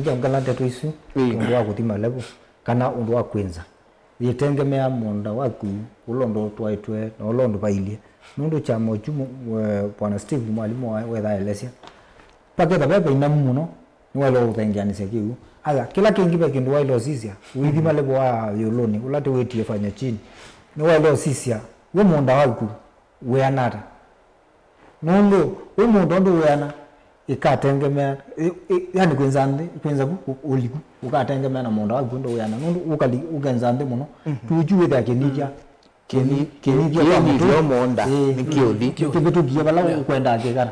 ngalante tuisu undu wa kuthima level kana undu wa kwenza yitengemea munda waku ulondo twaitwe na ulondo bailie nundu cha mochumu bwana Steve mwalimu wetha elesia paketa bebe ina muno ni walo uthengianise kiu Aya kila kingi be kindu wailo sisia uithima lebo wa yoloni ulate wetie fanya chini ni wailo sisia we munda waku we anata nondo we munda ndo we ana ikatengemea yani kwenza uliku ukatengemea na munda waku ndo we ana nondo ukali uganzande muno tujuwe da kenija kenija kwa mtu monda nikiothi kibitu giye bala ukwenda akigara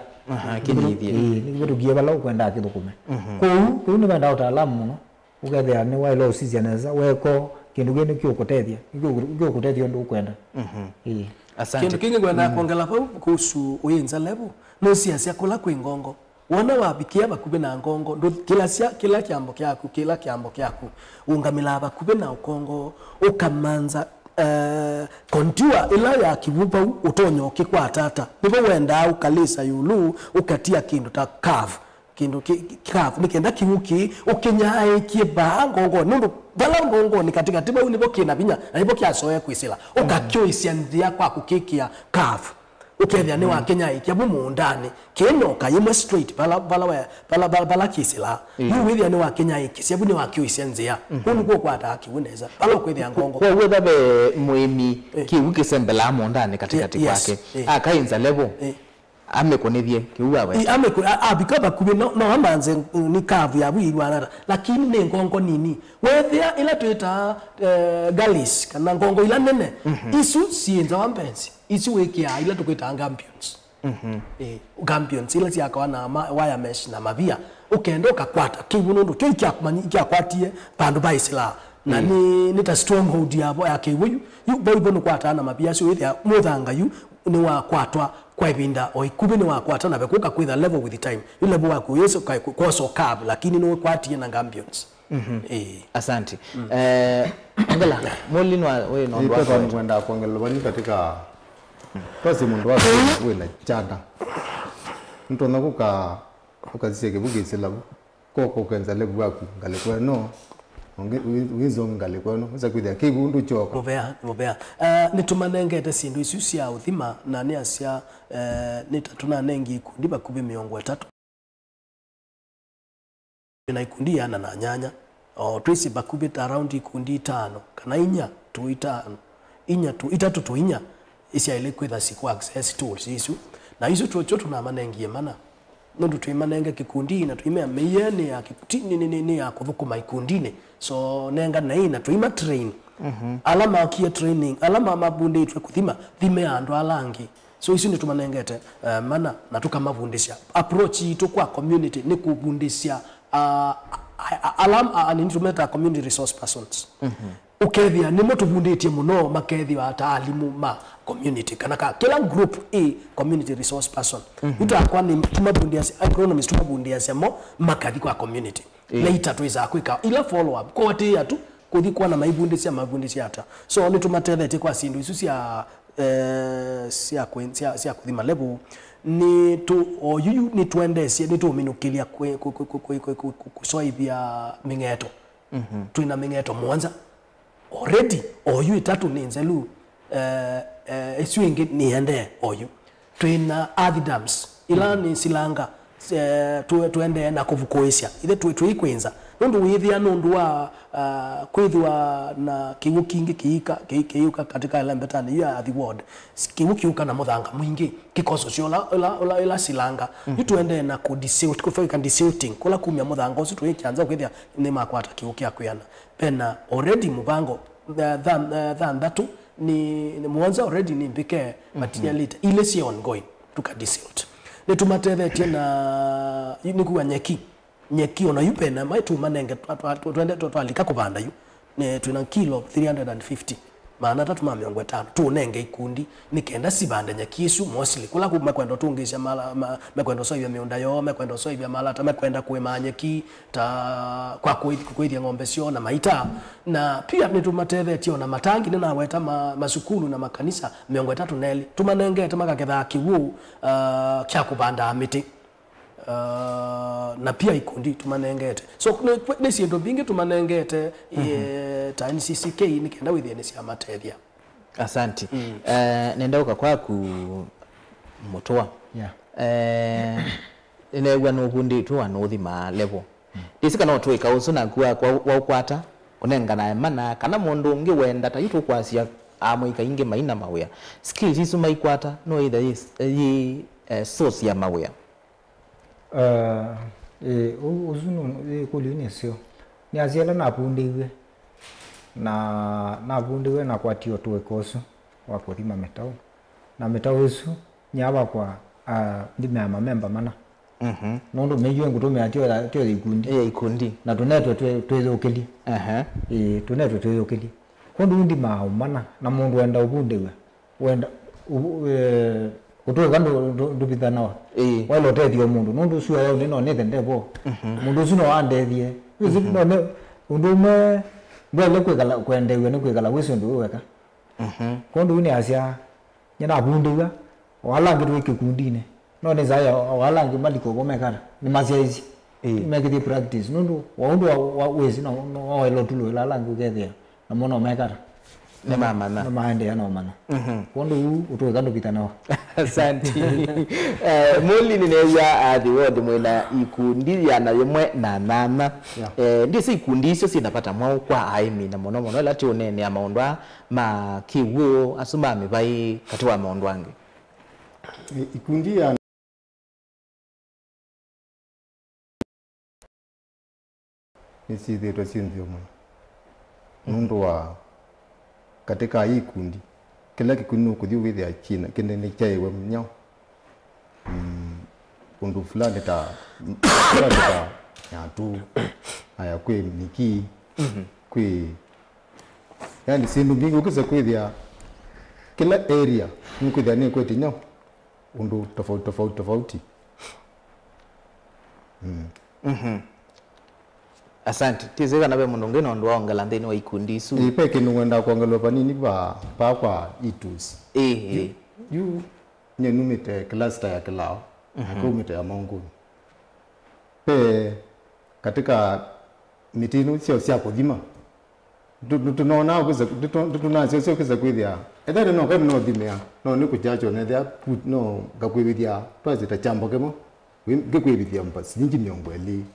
kinithie kibitu giye bala ukwenda akidukume ko ni banda utaalamu muno ukethia ni wailo sisia neza weko kindu gene kiokotethia kiokotethia ndo ukwenda asante kindu kingi kwenda kuongela pau kuhusu uyenza level no siasa kula kwingongo wana wabikia bakube na ngongo ndo kila kiambo kyaku ungamila bakube na ukongo ukamanza kontiwa ila ya kivupa utonyoke kwa tata nibo wenda ukalisa yulu ukatia kindu ta curve kindu curve nikenda kiuki ukinyai kiba ngongo nundu bala ngongo ni katika tiba unibo kina binya na nibo kyasoya kwisila ukakyo isianzia kwa kukikia curve ukethia ni wa Kenya ikiabu mundani keno kayimwe straight bala kisila yu withia ni wa Kenya ikisiabu ni wa kyo isianzia ungo kwa ataki uneza bala kwethia ngongo kwa wetha be muimi kiuki sembela mundani katikati kwake akainza level amekonethie kiuwa we abikaba kubi no amanze ni kavu ya bwirwana lakini ne ngongo nini wethia ila tuita galis kana ngongo ila nene isu sienza wampenzi isu wekia ila tukuita gambions gambions ila siakawa na wire mesh na mavia ukenda ukakwata kibunondo kyo ikakwatie bandu baisila na ni ta stronghold yabo yake wuyu yu boibono kwata na mavia so wethia muthanga yu ni wa kwatwa kwa ibinda oikubi ni wa kwata na bekuka kwitha level with the time yu level wa kuyeso kwa so cab lakini no kwatie na gambions asante ngala molino we no ndo kwa kwenda kuongela bani katika tosi mundu wako we na chanda mtu nakuka ukaziseke bugisela koko kenza level wako ngale kwa no wizo ngale kwa no uza kwitha kibundu choka mubea nitumanengete sindu isu cia uthima na ni asia nitatuna nengi kundi bakubi 3 na ikundi yana na nyanya twisi bakubi around ikundi 5 kana inya tu 5 inya tu 3 tu 4 isia ile kwitha siku access tools isu na isu tuocho tuna manengi mana nundu tuimanenge kikundi na tuimea meyene ya kikutini ni ya kuthukuma ikundine so nenga na ina tuima train alama kia training alama mabunde itwe kuthima thime andu alangi so isu ni tumanengete mana na tukamavundisha approach itu kwa community ni kubundisha alama ni tumeta community resource persons ukethia ni mutubunditie muno makethi wa taalimu ma community kana kila group community resource person itakwa ni tumabundia agronomist tumabundia semo makathi kwa community na itatu iza kwika ila follow up kwa wati yatu kuthi kwa na mabundisia hata so ni tumatethete kwa sindu isu sia kuthima level ni tu oyu ni tuendesie ni tuminukilia kusoithia mingeto tuina mingeto mwanza already oyu itatu ni nzelu isu ingi ni ende oyu tuina adidams ila ni silanga tuende na kuvukoesha ile tuikwenza nundu withia nundu wa kwithwa na kiwu kingi kiika katika lembetani ya the world kiwu kiuka na muthanga mwingi kikoso cio ila silanga tuende na kudisilt kufika disilting kula kumya muthanga ucio tuikianza kwithia ni makwata kiwu kia kuyana pena already mubango than that ni mwanza already ni mbike material ile si ongoing tukadisilt ne tumatethetie na nikuwa nyeki ona yupena mai tu manenge twende twalika kubanda yu ne tuna kilo 350 maana tatu ma 500 tu nenge ikundi nikenda sibanda nyeki isu mostly kula ku makwenda tungisha mala makwenda so ya miunda yo makwenda so ya mala makwenda kuema nyeki ta kwa kuithia ng'ombe sio na maita na pia ni tumatethetie na matangi na weta masukulu na makanisa 300 neli tumanenge tamakaketha kiwu kya kubanda miti na pia ikundi tumanengete so ni sindu bingi tumanengete ta NCCK nikenda withia ni cia matethia asante nenda uka kwaku mutoa inegwa no bundi tu anu thima level disika no tuika usuna kwa ukwata unengana mana kana mundu ungi wenda ta yitu kwasia amoika inge maina mawea skills isu maikwata no either is source ya mawea uzunu kulini sio ni aziela na pundiwe na kwatio tuwe koso wa kurima metao na metao isu nyaba kwa ndime ama member mana nondo meyo ngutume atio ikundi na tunetwe twezokeli tunetwe twezokeli kondo ndi maumana na mundu wenda ubundewe wenda kutoka kando ndubithana wala tethio mundu nundu suya yao nino nethe ndebo mundu suno andethie wizi none undume ndwele kwegala kwendewe ne kwegala wiso ndu weka kondo ni asia nyana bundewa wala ngiru ikikundine none zaya wala ngimaliko bomekara ni masia hizi imekiti practice nundu waundu wa wizi no wala tulo la ngugethia na mono mekara ne mama na maende yana mana kondo utoka kando pitana asante muli nineya the word mwena ikundi ya na yemwe na nana ndise ikundi icio cinapata mwao kwa aimi na mono mono lati unene ya maondwa ma kiwo asuma mibai kati wa maondwa ange ikundi ya nisithitwe sinthio muno nundu wa katika hii kundi kila kikundi ukuthi withia china kinene chaiwe mnyo undu fulani ta nyatu aya kwe miki kwe yani sindu mbingi ukisa kwithia kila area nikuthia ni kweti nyo undu tofauti asante tizeka nabe mundu ngene ondu waongala ndeni wa ikundi isu ipeke nungwenda kuangalwa panini pa kwa itus yu nyenumite cluster ya kilao akumite ya Mongoni pe katika mitinu sio sia kuthima tunaona kuza tunaanza sio kuza kwithia ethari no kama no thimia no ni kujacho ne thia no gakwithia twazi ta chambo kemo ngikwithia mpasi nyingi miongweli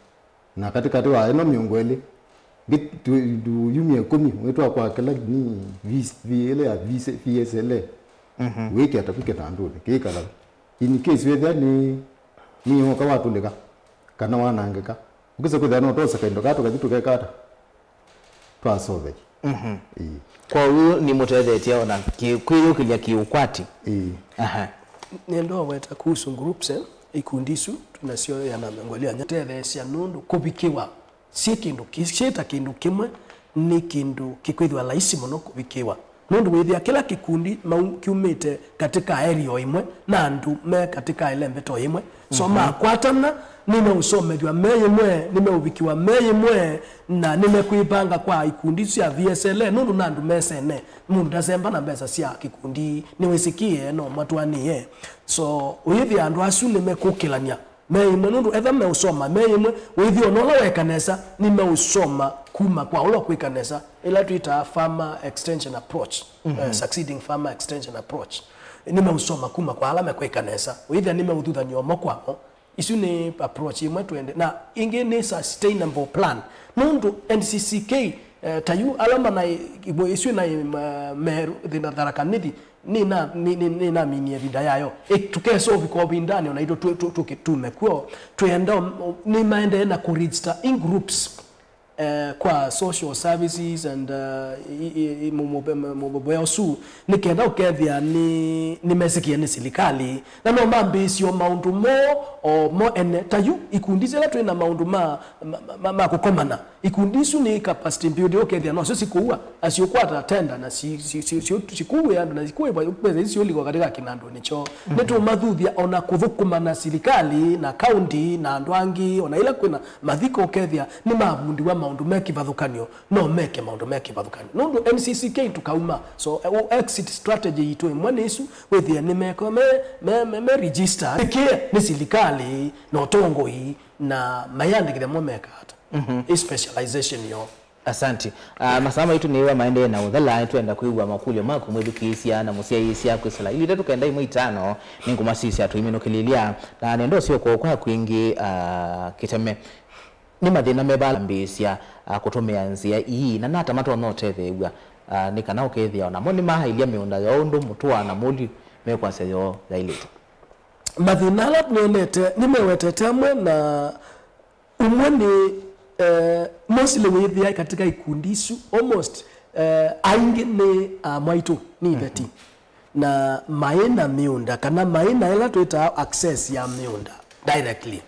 na katika wa eno miongweli bitu yumia 10 wetwa kwa kala ni vile ya VSL wiki atapika tandule kikala in case wetha ni hoka watu leka kana wanangeka ukisa kuthana no tosa kaindo gato gajitu kekata twasove kwa huyo ni mutethetie ona kwiyo kilia kiukwati nendo weta kuhusu groups ikundisu tunasio yana mengolia nyatethecia nundu kubikiwa si kindu kisheta kindu kimwe ni kindu kikwithwa laisi muno kubikiwa nundu withia kila kikundi kiumite katika area imwe na andu me katika elembeto imwe so makwatana nimeusomethwa meyimwe nimeubikiwa meyimwe na nimekuipanga kwa ikundi cia VSL nundu na andu mesene mundu ndazemba na mbeca cia kikundi niwisikie no matwanie so uyithi andu acu nimekukilania meyimwe nundu etha meusoma meyimwe withi onola wekanesa nimeusoma kuma kwa ulo kwikanesa ila tuita farmer extension approach succeeding farmer extension approach nimeusoma kuma kwa ala mekwikanesa withi nimeuthuthania omo kwamo isu ni approach imwe twende na ingi ni sustainable plan nundu NCCK tayu alama na isu na meru thina tharakanithi ni na minie vida yayo tukeso biko bindani ona ido tume kwa twenda ni maende na ku register in groups kwa social services and moboya su nikenda ukethia ni mesikia ni serikali na no mambisio maundu mo ene tayu ikundizela twina maundu ma kukomana ikundisu ni capacity building ukethia no sisi kuua asiokwata tenda na sikuwe andu na sikuwe pesa sio liko katika kinando nicho netu mathuthia ona kuthukuma na serikali na county na andu angi ona ila kwina mathiko ukethia ni mabundi wa maundu mekivathukanio no meke maundu mekivathukanio nundu NCCK tukauma so exit strategy itu imwe isu withia ni meko me register ikie ni serikali no tongoi na mayandikire mo meka hata specialization yo asante masama itu niwa maende na udhala tuenda kuigwa makulio mako mwedukisia na musia isia kwisala ili tatu kaenda imwe itano ningumasisi atu imeno kililia na nendo sio kwa kwingi kiteme ni mathina mebalambisia kutumia nzia hii na nata mato no tethewa ni kana ukethia ona mo ni mahailia miunda ya undu mutua na muli mekwanse yo dailete mathina la nonete nimewetete amwe na umwe ni mostly withia katika ikundisu almost aingi ni mwaitu ni beti na maina miunda kana maina ila tuita access ya miunda directly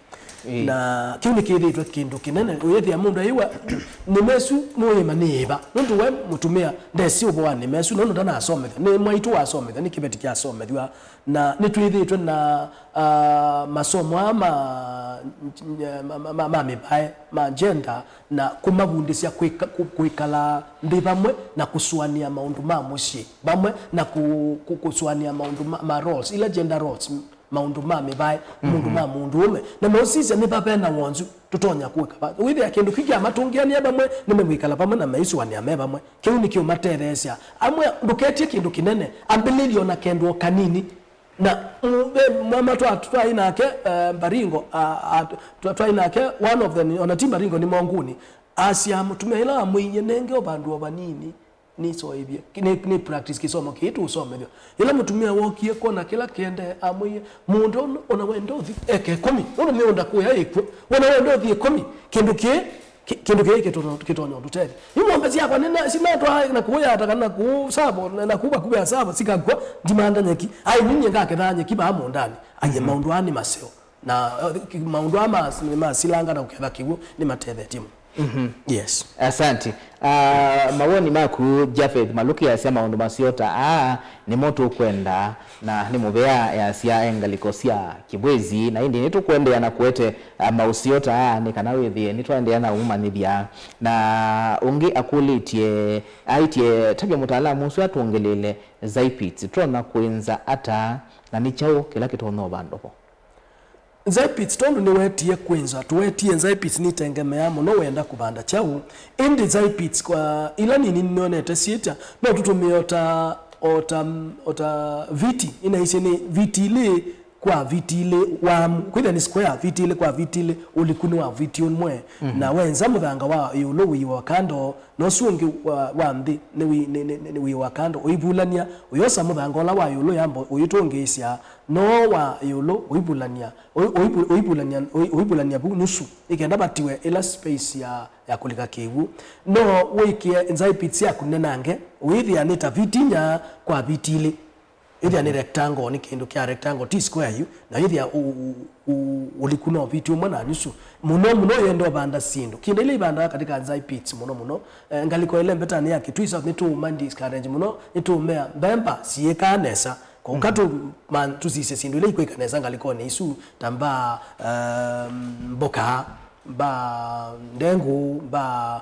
na kiuni kithitwe kindu kinene uyethia mundu iwa nimesu muima niba nundu we mutumia ndesi ubwa nimesu nundu ndana asomethia ni mwaitu asomethia ni kibeti kya asomethia na nitwithitwe na masomo ama mibae ma gender na kumabundisia kuikala ndi bamwe na kusuania maundu ma mushi bamwe na kusuania maundu ma roles ila gender roles maundu ma mibae mundu ma mundu ume na mosisi ni baba na wonzu tutonya kuweka ba withi akindu kiki amatungiania bamwe nimemwikala bamwe na maisu wani ameba mwe kiu nikio matethesia amwe nduketie kindu kinene ambililio na kendo kanini na mama twa inake Baringo twa inake one of them on team Baringo ni Monguni asia mutumia ila amwinye nenge obandu obanini ni so hivyo ni practice kisomo kitu usome hivyo ila mutumia wokie kona kila kende amwe mundu ona wendo thi eke 10 ona miunda kuya ikwo ona wendo thi 10 kindu kike kitonyo tutete imwambezi yako nina sinatwa na kuya atakana ku sabo na kuba sabo sikagwa dimanda nyeki ai ninye ngake thanye kiba amo ndani aye maundu ani maseo na maundu ama silanga na uketha kiwo ni mathethe timu yes asante mawoni maku Jafeth Maluki asema maundu masiota ni moto kwenda na ni mubea ya sia engaliko sia kibwezi na indi nitu kwendea na kuete mausiota ni kana withie nitu endea na umanithia na ungi akulitie aitie tabia mutaalamu sio atuongelele zaipits tuna kuenza ata na nichao kila kitu no bandopo Zaipits tondu ni wetie kwenza tuwetie Zaipits ni tengemea muno wenda kubanda chau indi Zaipits kwa ila nini nionete sieta no tutumia ota viti inaisi ni viti ile kwa viti ile wa kwitha ni square viti ile kwa viti ile ulikuni wa viti onmwe na wenza muthanga wa yulo wi wa kando no suongi wa mbi ni wi wa kando uibulania uyosa muthanga ola wa yulo yambo uyitongeisia no wa yulo uibulania bu nusu ikenda batiwe ila space ya kulika kiwu no wikie Zaipits ya kunenange uithi anita vitinya kwa viti ile ithi ni rectangle ni kindu kya rectangle t square yu na ithi ulikuna viti umwe na nusu muno yendo banda sindu kindu ile banda katika Zaipits muno ngaliko ile mbetani yake twisa ni tu mandi scarrange muno itu mea bemba sieka nesa kwa ukatu man tuzise sindu ile iko ikanesa ngaliko ni isu tamba mboka ba ndengu ba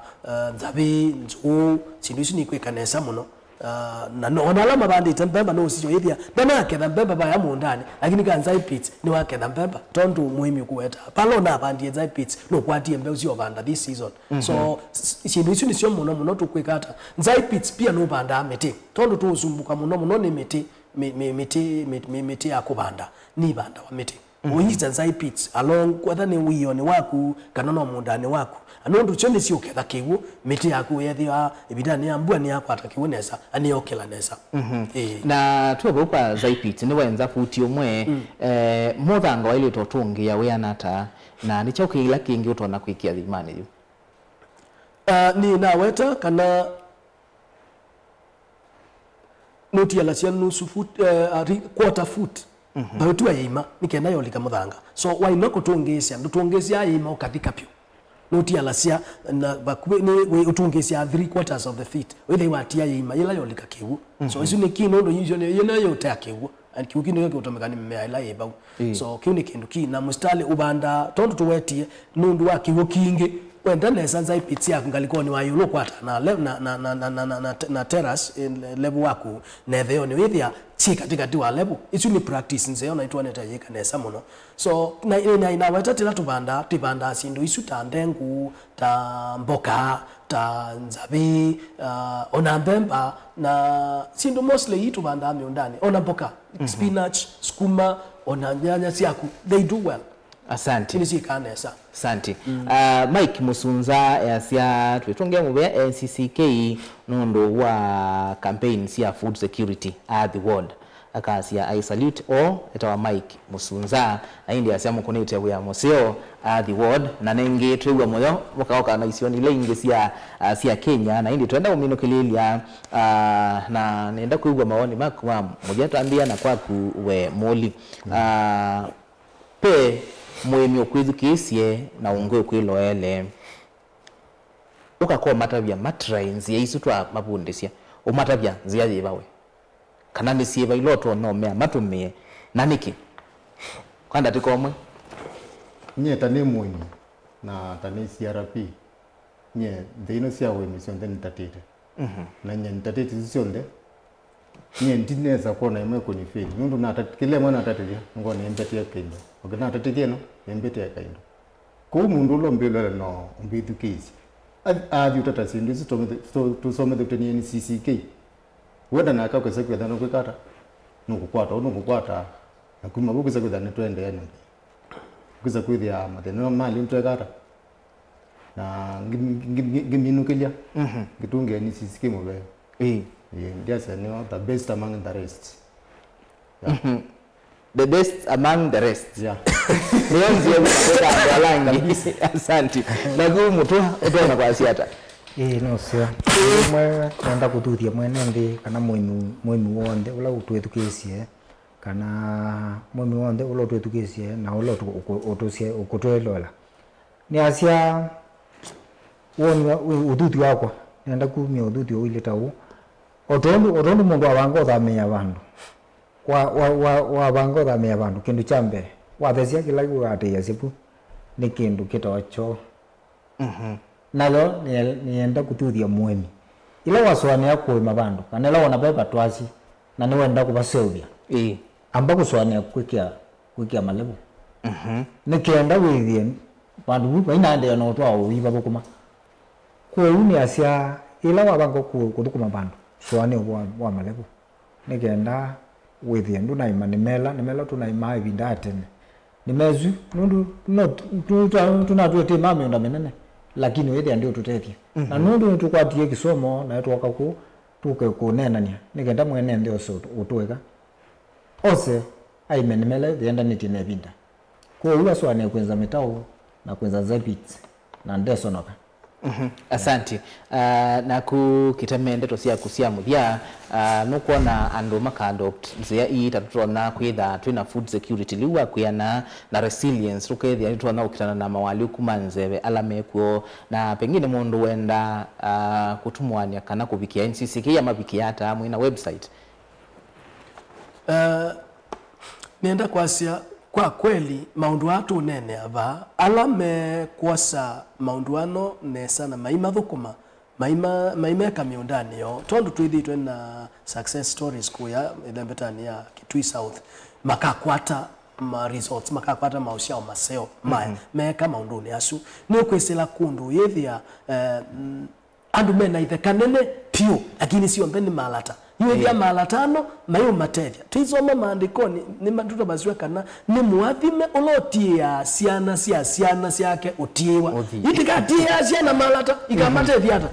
nzabi nzu sindu isu ni iko ikanesa muno na ona la mabandi tambemba no sijo ethia dana ke tambemba ba yamu ndani lakini kan Zaipits ni wake tambemba tondu muhimi kuweta palo na bandi Zaipits no kwatie mbe usio banda this season so sindu isu ni sio muno tukwikata Zaipits pia no banda mete tondu tu usumbuka muno ni mete ya kubanda ni banda wa mete uyiza Zaipits along kwa ni wione waku kana no mundani waku anondu chone si uketha kiwu miti yaku yethia ibidani ambua ni yakwa atakiwonesa ani okela nesa na tuwe kwa Zaipits ni wenza futi omwe muthanga wa ile totungi ya we anata na ni chauke ila kingi utona kwikia thimani yu ni na weta kana noti ya lasia nusu foot quarter foot bautu ya ima nikenda yolika muthanga so why noko tuongesia ndutuongesia ima okatika pio noti ya lasia na bakube ni we utungesia 3/4 of the feet whether watia ima ila yolika kiwu so isu ni kino ndo usually yena yote akiwu and kiukino yoke utomekani mmea ila yeba so kiuni kindu ki na mustale ubanda tondu tuwetie nundu wa kiwu kingi wenda nesa Zaipits ya ngaliko ni wa yulo kwata na terrace level waku netheo ni withia chi katika wa level isu ni practice nzeo na itwa neta yeka nesa muno so na weta tila tibanda sindu isu ta ndengu ta mboka ta nzabi ona mbemba na sindu mostly itu banda miundani ona mboka spinach skuma ona nyanya siaku they do well Asante. Chini si kanesa. Asante. Mike Musunza yasia twetongia mubea NCCK nondo wa campaign sia food security at the world. Akasia I salute all etawa Mike Musunza aindi asia mukonete ya moseo at the world na nenge twegwa moyo mukaoka na isioni lenge sia Kenya na indi twenda umino kililia na nenda kuigwa maoni makwa moja tuambia na kwaku we moli pe mwemi okwithukiisie na ungoe kwiloele ukakoa matavya matrains ya isu twa mabundisia umatavya zia yibawe kana ni sieba iloto no mea matumie naniki kwanda tikomwe nye tani mwini na tani CRP nye deino sia we mission den tatete na nye tatete sionde nye ndineza kuona imwe kunifeli nundu na kile mwana tatete ngone embetia kendo ogana tatete no embetia kendo ko mundu lo mbelo no mbidu kesi adi utata sindu to some the NCCK wenda na akako sekwe dano kwekata nukukwata na kuma bukuza kwedana twende ene kuza kwithia mateno mali mtwekata na ngiminukilia gitunge NCCK mubeo yes, the best among the rest. Yeah. The best among the rest. Yeah. Nionzi ya kutoka walangi. Asante. Nagu mutua utona kwa asiata. No sir. Mwe kwenda kututhia mwene ndi kana mwemi wonde ula utwetukisie kana mwemi wonde ula utwetukisie na ula utusie ukutwelola. Ni asia woni ututhi wakwa nenda kumia ututhi ile tawu otondo mundu abango thamia bandu wa bango thamia bandu kindu cha mbere wathesia kila ate yasipu ni kindu kitocho nalo nienda kututhia mwemi ila waswania kuima bandu kana la wana beba twasi na ni wenda kubaseuvia amba kuswania kwikia malebu nikienda withie bandu baina ndio no twa uiba bukuma kweuni asia ila wabango kuthukuma bandu swane wa malebu nigenda withie ndu na nimela tunaima ibinda atene nimezu nundu tunatwete mami unda menene lakini withie ndio tutethia na nundu tukwatie kisomo na twoka ku tuke kunenania nigenda mwene ndio so utweka ose aimenimele thienda nitine binda kwa ula swane kwenza metao na kwenza zabit na ndeso noka Asante. Na kukitamende tosia kusia muthia nukuona andu makadopt nzia ii tatutona kwitha twina food security liwa kuyana na resilience tukethia tutona ukitana na mawali kumanzeve alamekuo na pengine mundu wenda kutumwania kana kubikia NCCK ya mabikia hata mwina website nienda kwasia kwa kweli maundu atu nene ava alame kwasa maundu ano nesa na maima thukuma maima kamiundani yo tondu twithitwe na success stories kuya ilembetani ya Kitui South makakwata ma results makakwata mausia maseo meka maundu ni asu ni kwesela kundu yethia andu mena ithe kanene pio lakini sio mbeni malata yethia malatano mayo matethia tuisoma maandikoni ni matuta baswe kana ni muathime ulotia siana siake utiwa itikatia siana malata ikamatethia hata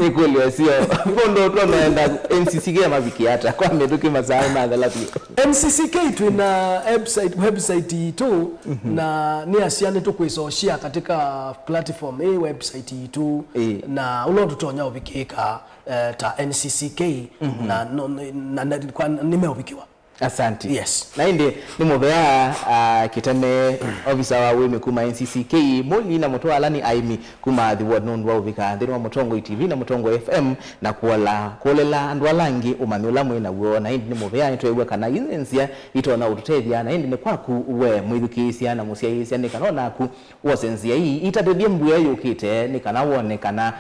ikuli sio bondo tunaenda NCCK ya mabiki hata kwa meduki masaa na thalathi NCCK tuna website tu na ni asiane tu kuisoshia katika platform hii website tu na ulo tutonya ubikika ta NCCK na kwa nimeubikiwa. Asante. Yes. Na indi ni mubea kitame officer wa wemi kuma NCCK moli na moto alani aimi kuma the word non wa ubika ndiri wa motongo TV na motongo FM na kuolela andu alangi umamula mwina wo na indi ni mubea nitwewe kana inensia itona ututethia na indi ni kwaku uwe mwithukisia na musia isia ni kanona ku wosenzia hii itadethia mbuya yukite ni kana wone kana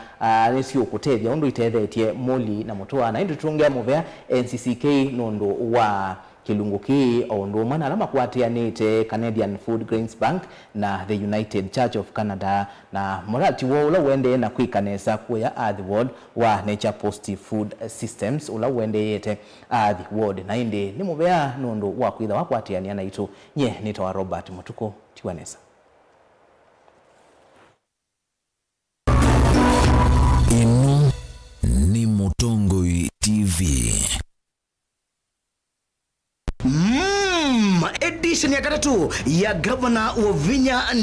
nisio kutethia undu itethetie moli na moto na indi tuongea mubea NCCK nondo wa kilungu ki ondo mwana alama kwatianite Canadian Food Grains Bank na the United Church of Canada na morati wo ula wende na kwikanesa kuya Earth Ward wa Nature Positive Food Systems ula wende yete Earth Ward na indi ni mubea nondo wa kwitha wa kwatiania na itu nye nito wa Robert Mutuko tiwanesa. Ino ni Mutongoi TV. Edition ya 3 ya Governor wa Vinya